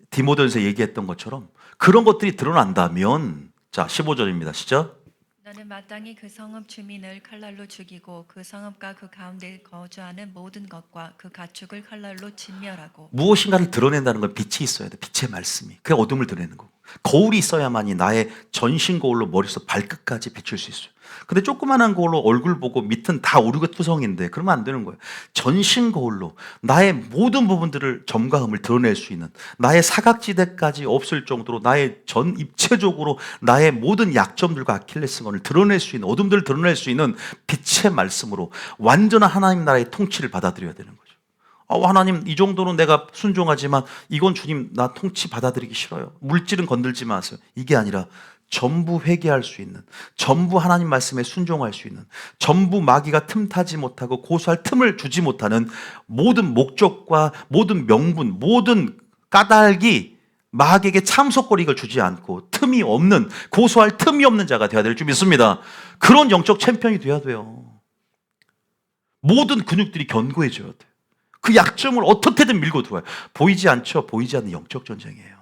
디모데전서에 얘기했던 것처럼 그런 것들이 드러난다면 자 15절입니다. 시작. 너는 마땅히 그 성읍 주민을 칼날로 죽이고 그 성읍과 그 가운데 거주하는 모든 것과 그 가축을 칼날로 진멸하고. 무엇인가를 드러낸다는 건 빛이 있어야 돼. 빛의 말씀이. 그게 어둠을 드러내는 거고. 거울이 있어야만이 나의 전신 거울로 머릿속 발끝까지 비출 수 있어요. 근데 조그만한 거울로 얼굴 보고 밑은 다 오르그투성인데 그러면 안 되는 거예요. 전신 거울로 나의 모든 부분들을 점과 흠을 드러낼 수 있는 나의 사각지대까지 없을 정도로 나의 전 입체적으로 나의 모든 약점들과 아킬레스건을 드러낼 수 있는 어둠들을 드러낼 수 있는 빛의 말씀으로 완전한 하나님 나라의 통치를 받아들여야 되는 거죠. 하나님 이 정도는 내가 순종하지만 이건 주님 나 통치 받아들이기 싫어요. 물질은 건들지 마세요. 이게 아니라 전부 회개할 수 있는, 전부 하나님 말씀에 순종할 수 있는, 전부 마귀가 틈타지 못하고 고소할 틈을 주지 못하는 모든 목적과 모든 명분, 모든 까닭이 마귀에게 참석거리를 주지 않고 틈이 없는, 고소할 틈이 없는 자가 되어야 될 줄 믿습니다. 그런 영적 챔피언이 되어야 돼요. 모든 근육들이 견고해져야 돼요. 그 약점을 어떻게든 밀고 들어와요. 보이지 않죠? 보이지 않는 영적 전쟁이에요.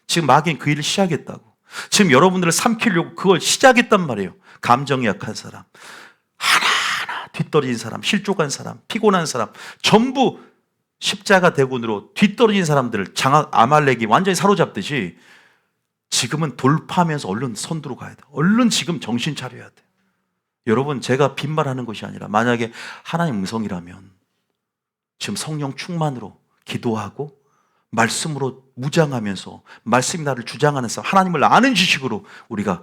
지금 마귀는 그 일을 시작했다고. 지금 여러분들을 삼키려고 그걸 시작했단 말이에요. 감정이 약한 사람, 하나하나 뒤떨어진 사람, 실족한 사람, 피곤한 사람, 전부 십자가 대군으로 뒤떨어진 사람들을 아말렉이 완전히 사로잡듯이 지금은 돌파하면서 얼른 선두로 가야 돼. 얼른 지금 정신 차려야 돼. 여러분 제가 빈말하는 것이 아니라 만약에 하나님 음성이라면 지금 성령 충만으로 기도하고 말씀으로 무장하면서 말씀이 나를 주장하는 삶, 하나님을 아는 지식으로 우리가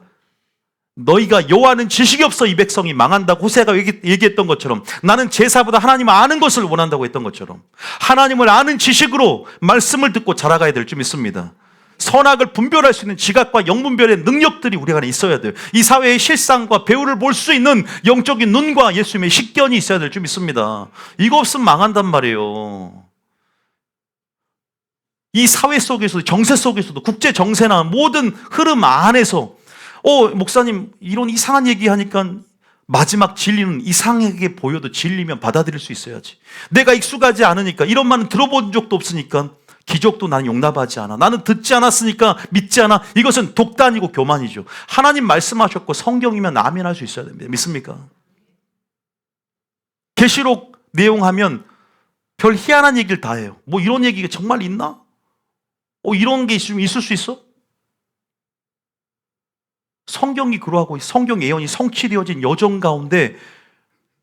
너희가 여호와는 지식이 없어 이 백성이 망한다고 호세아가 얘기했던 것처럼 나는 제사보다 하나님을 아는 것을 원한다고 했던 것처럼 하나님을 아는 지식으로 말씀을 듣고 자라가야 될 줄 믿습니다. 선악을 분별할 수 있는 지각과 영분별의 능력들이 우리 안에 있어야 돼요. 이 사회의 실상과 배후를 볼 수 있는 영적인 눈과 예수님의 식견이 있어야 될 줄 믿습니다. 이거 없으면 망한단 말이에요. 이 사회 속에서도 정세 속에서도 국제 정세나 모든 흐름 안에서 목사님 이런 이상한 얘기하니까 마지막 진리는 이상하게 보여도 진리면 받아들일 수 있어야지. 내가 익숙하지 않으니까 이런 말은 들어본 적도 없으니까 기적도 나는 용납하지 않아. 나는 듣지 않았으니까 믿지 않아. 이것은 독단이고 교만이죠. 하나님 말씀하셨고 성경이면 아멘할 수 있어야 됩니다. 믿습니까? 계시록 내용하면 별 희한한 얘기를 다 해요. 뭐 이런 얘기가 정말 있나? 이런 게 있을 수 있어? 성경이 그러하고 성경 예언이 성취되어진 여정 가운데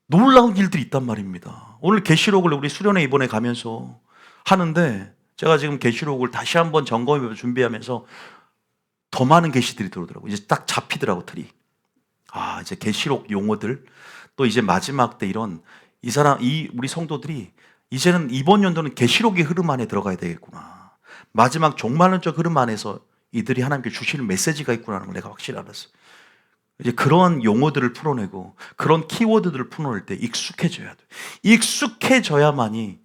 놀라운 일들이 있단 말입니다. 오늘 계시록을 우리 수련회 이번에 가면서 하는데 제가 지금 계시록을 다시 한번 점검해 준비하면서 더 많은 계시들이 들어오더라고요. 이제 딱 잡히더라고 틀이. 이제 계시록 용어들 또 이제 마지막 때 우리 성도들이 이제는 이번 연도는 계시록의 흐름 안에 들어가야 되겠구나. 마지막 종말론적 흐름 안에서 이들이 하나님께 주시는 메시지가 있구나라는 걸 내가 확실히 알았어. 이제 그런 용어들을 풀어내고 그런 키워드들을 풀어낼 때 익숙해져야 돼. 익숙해져야만이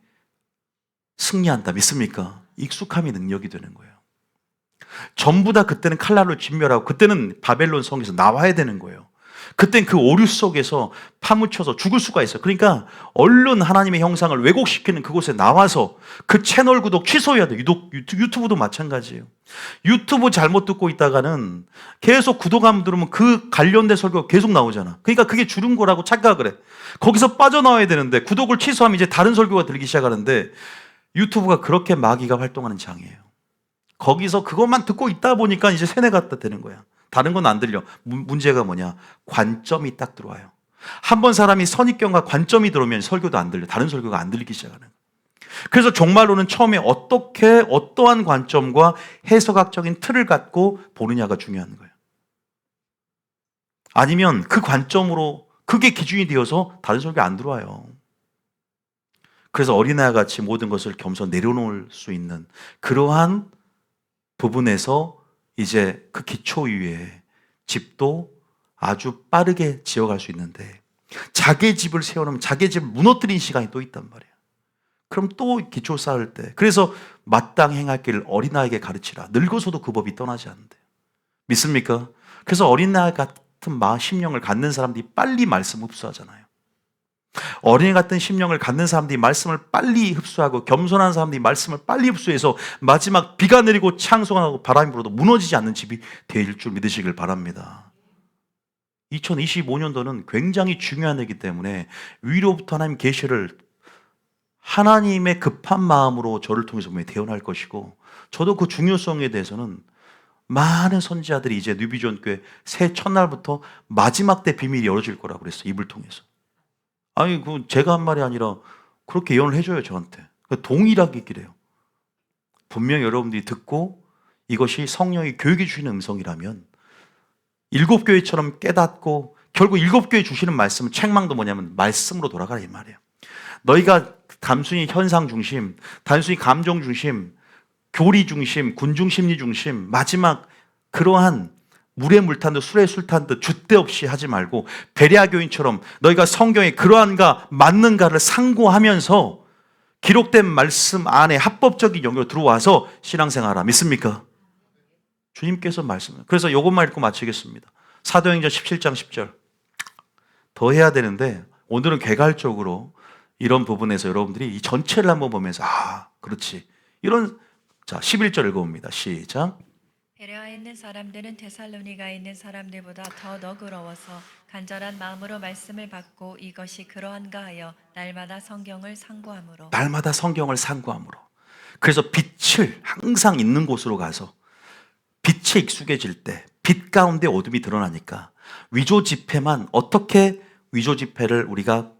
승리한다. 믿습니까? 익숙함이 능력이 되는 거예요. 전부 다 그때는 칼날로 진멸하고 그때는 바벨론 성에서 나와야 되는 거예요. 그땐 그 오류 속에서 파묻혀서 죽을 수가 있어요. 그러니까 얼른 하나님의 형상을 왜곡시키는 그곳에 나와서 그 채널 구독 취소해야 돼요. 유튜브도 마찬가지예요. 유튜브 잘못 듣고 있다가는 계속 구독 안 누르면 그 관련된 설교가 계속 나오잖아. 그러니까 그게 줄은 거라고 착각을 해. 거기서 빠져나와야 되는데 구독을 취소하면 이제 다른 설교가 들기 시작하는데 유튜브가 그렇게 마귀가 활동하는 장이에요. 거기서 그것만 듣고 있다 보니까 이제 세뇌가 되는 거야. 다른 건 안 들려. 문제가 뭐냐? 관점이 딱 들어와요. 한 번 사람이 선입견과 관점이 들어오면 설교도 안 들려. 다른 설교가 안 들리기 시작하는 거예요. 그래서 종말론은 처음에 어떠한 관점과 해석학적인 틀을 갖고 보느냐가 중요한 거예요. 아니면 그 관점으로 그게 기준이 되어서 다른 설교 안 들어와요. 그래서 어린아이와 같이 모든 것을 겸손 내려놓을 수 있는 그러한 부분에서 이제 그 기초 위에 집도 아주 빠르게 지어갈 수 있는데 자기의 집을 세워놓으면 자기의 집을 무너뜨린 시간이 또 있단 말이에요. 그럼 또 기초 쌓을 때 그래서 마땅 행할 길을 어린아이에게 가르치라. 늙어서도 그 법이 떠나지 않는데요. 믿습니까? 그래서 어린아이 같은 심령을 갖는 사람들이 빨리 말씀 흡수하잖아요. 어린애 같은 심령을 갖는 사람들이 말씀을 빨리 흡수하고 겸손한 사람들이 말씀을 빨리 흡수해서 마지막 비가 내리고 창송하고 바람이 불어도 무너지지 않는 집이 될 줄 믿으시길 바랍니다. 2025년도는 굉장히 중요한 해이기 때문에 위로부터 하나님 계시를 하나님의 급한 마음으로 저를 통해서 대언할 것이고 저도 그 중요성에 대해서는 많은 선지자들이 이제 뉴비전교회 새 첫날부터 마지막 때 비밀이 열어질 거라고 그랬어요. 입을 통해서. 아니, 그 제가 한 말이 아니라 그렇게 예언을 해줘요, 저한테. 동일하게 그래요. 분명히 여러분들이 듣고 이것이 성령이 교육해 주시는 음성이라면 일곱 교회처럼 깨닫고 결국 일곱 교회 주시는 말씀은 책망도 뭐냐면 말씀으로 돌아가라 이 말이에요. 너희가 단순히 현상 중심, 단순히 감정 중심, 교리 중심, 군중 심리 중심, 마지막 그러한 물에 물 탄 듯 술에 술 탄 듯 줏대 없이 하지 말고 베레아 교인처럼 너희가 성경에 그러한가 맞는가를 상고하면서 기록된 말씀 안에 합법적인 영역으로 들어와서 신앙생활하라. 믿습니까? 주님께서 말씀을. 그래서 이것만 읽고 마치겠습니다. 사도행전 17장 10절. 더 해야 되는데 오늘은 개괄적으로 이런 부분에서 여러분들이 이 전체를 한번 보면서 그렇지. 이런 자 11절 읽어봅니다. 시작. 베레아에 있는 사람들은 데살로니가에 있는 사람들보다 더 너그러워서 간절한 마음으로 말씀을 받고 이것이 그러한가 하여 날마다 성경을 상고함으로. 날마다 성경을 상고함으로. 그래서 빛을 항상 있는 곳으로 가서 빛에 익숙해질 때 빛 가운데 어둠이 드러나니까 위조 지폐만 어떻게 위조 지폐를 우리가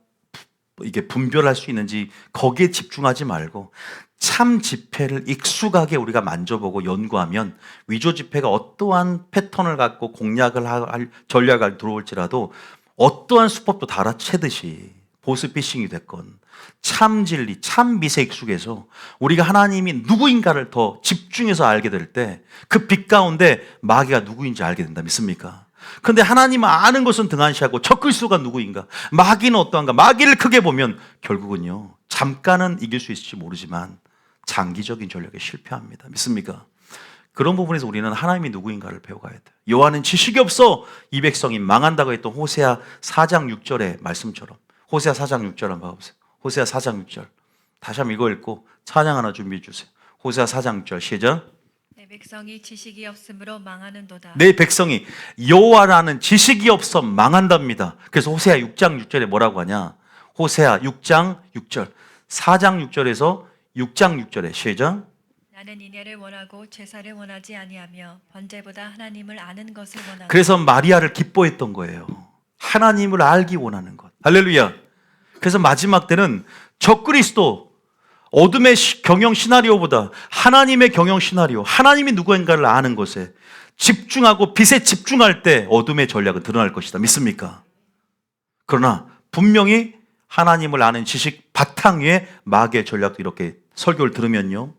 이게 분별할 수 있는지 거기에 집중하지 말고 참 지폐를 익숙하게 우리가 만져보고 연구하면 위조 지폐가 어떠한 패턴을 갖고 공략을 할 전략을 들어올지라도 어떠한 수법도 다 알아채듯이 보스피싱이 됐건 참 진리, 참 미세 익숙해서 우리가 하나님이 누구인가를 더 집중해서 알게 될 때 그 빛 가운데 마귀가 누구인지 알게 된다. 믿습니까? 근데 하나님을 아는 것은 등한시하고 적그리스도가 누구인가? 마귀는 어떠한가? 마귀를 크게 보면 결국은요 잠깐은 이길 수 있을지 모르지만 장기적인 전략에 실패합니다. 믿습니까? 그런 부분에서 우리는 하나님이 누구인가를 배워가야 돼요. 여호와는 지식이 없어 이 백성이 망한다고 했던 호세아 4장 6절의 말씀처럼 호세아 4장 6절 한번 봐보세요. 호세아 4장 6절 다시 한번 이거 읽고 찬양 하나 준비해 주세요. 호세아 4장 6절 시작. 내 백성이 지식이 없으므로 망하는도다. 내 백성이 여호와라는 지식이 없어 망한답니다. 그래서 호세아 6장 6절에 뭐라고 하냐? 호세아 6장 6절 4장 6절에서 6장 6절에 시작. 나는 인애를 원하고 제사를 원하지 아니하며 번제보다 하나님을 아는 것을 원하노라. 그래서 마리아를 기뻐했던 거예요. 하나님을 알기 원하는 것. 할렐루야. 그래서 마지막 때는 적그리스도 어둠의 경영 시나리오보다 하나님의 경영 시나리오, 하나님이 누구인가를 아는 것에 집중하고 빛에 집중할 때 어둠의 전략은 드러날 것이다. 믿습니까? 그러나 분명히 하나님을 아는 지식 바탕 위에 마귀의 전략도 이렇게 설교를 들으면요.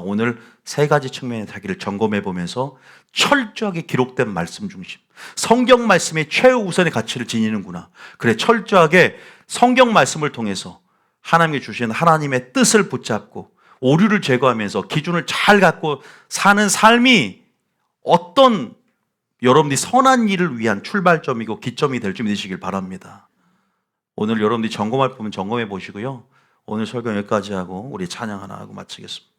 오늘 세 가지 측면의 자기를 점검해 보면서 철저하게 기록된 말씀 중심. 성경 말씀의 최우선의 가치를 지니는구나. 그래, 철저하게 성경 말씀을 통해서 하나님이 주신 하나님의 뜻을 붙잡고 오류를 제거하면서 기준을 잘 갖고 사는 삶이 어떤 여러분들이 선한 일을 위한 출발점이고 기점이 될 줄 믿으시길 바랍니다. 오늘 여러분들이 점검할 부분 점검해 보시고요. 오늘 설교 여기까지 하고 우리 찬양 하나 하고 마치겠습니다.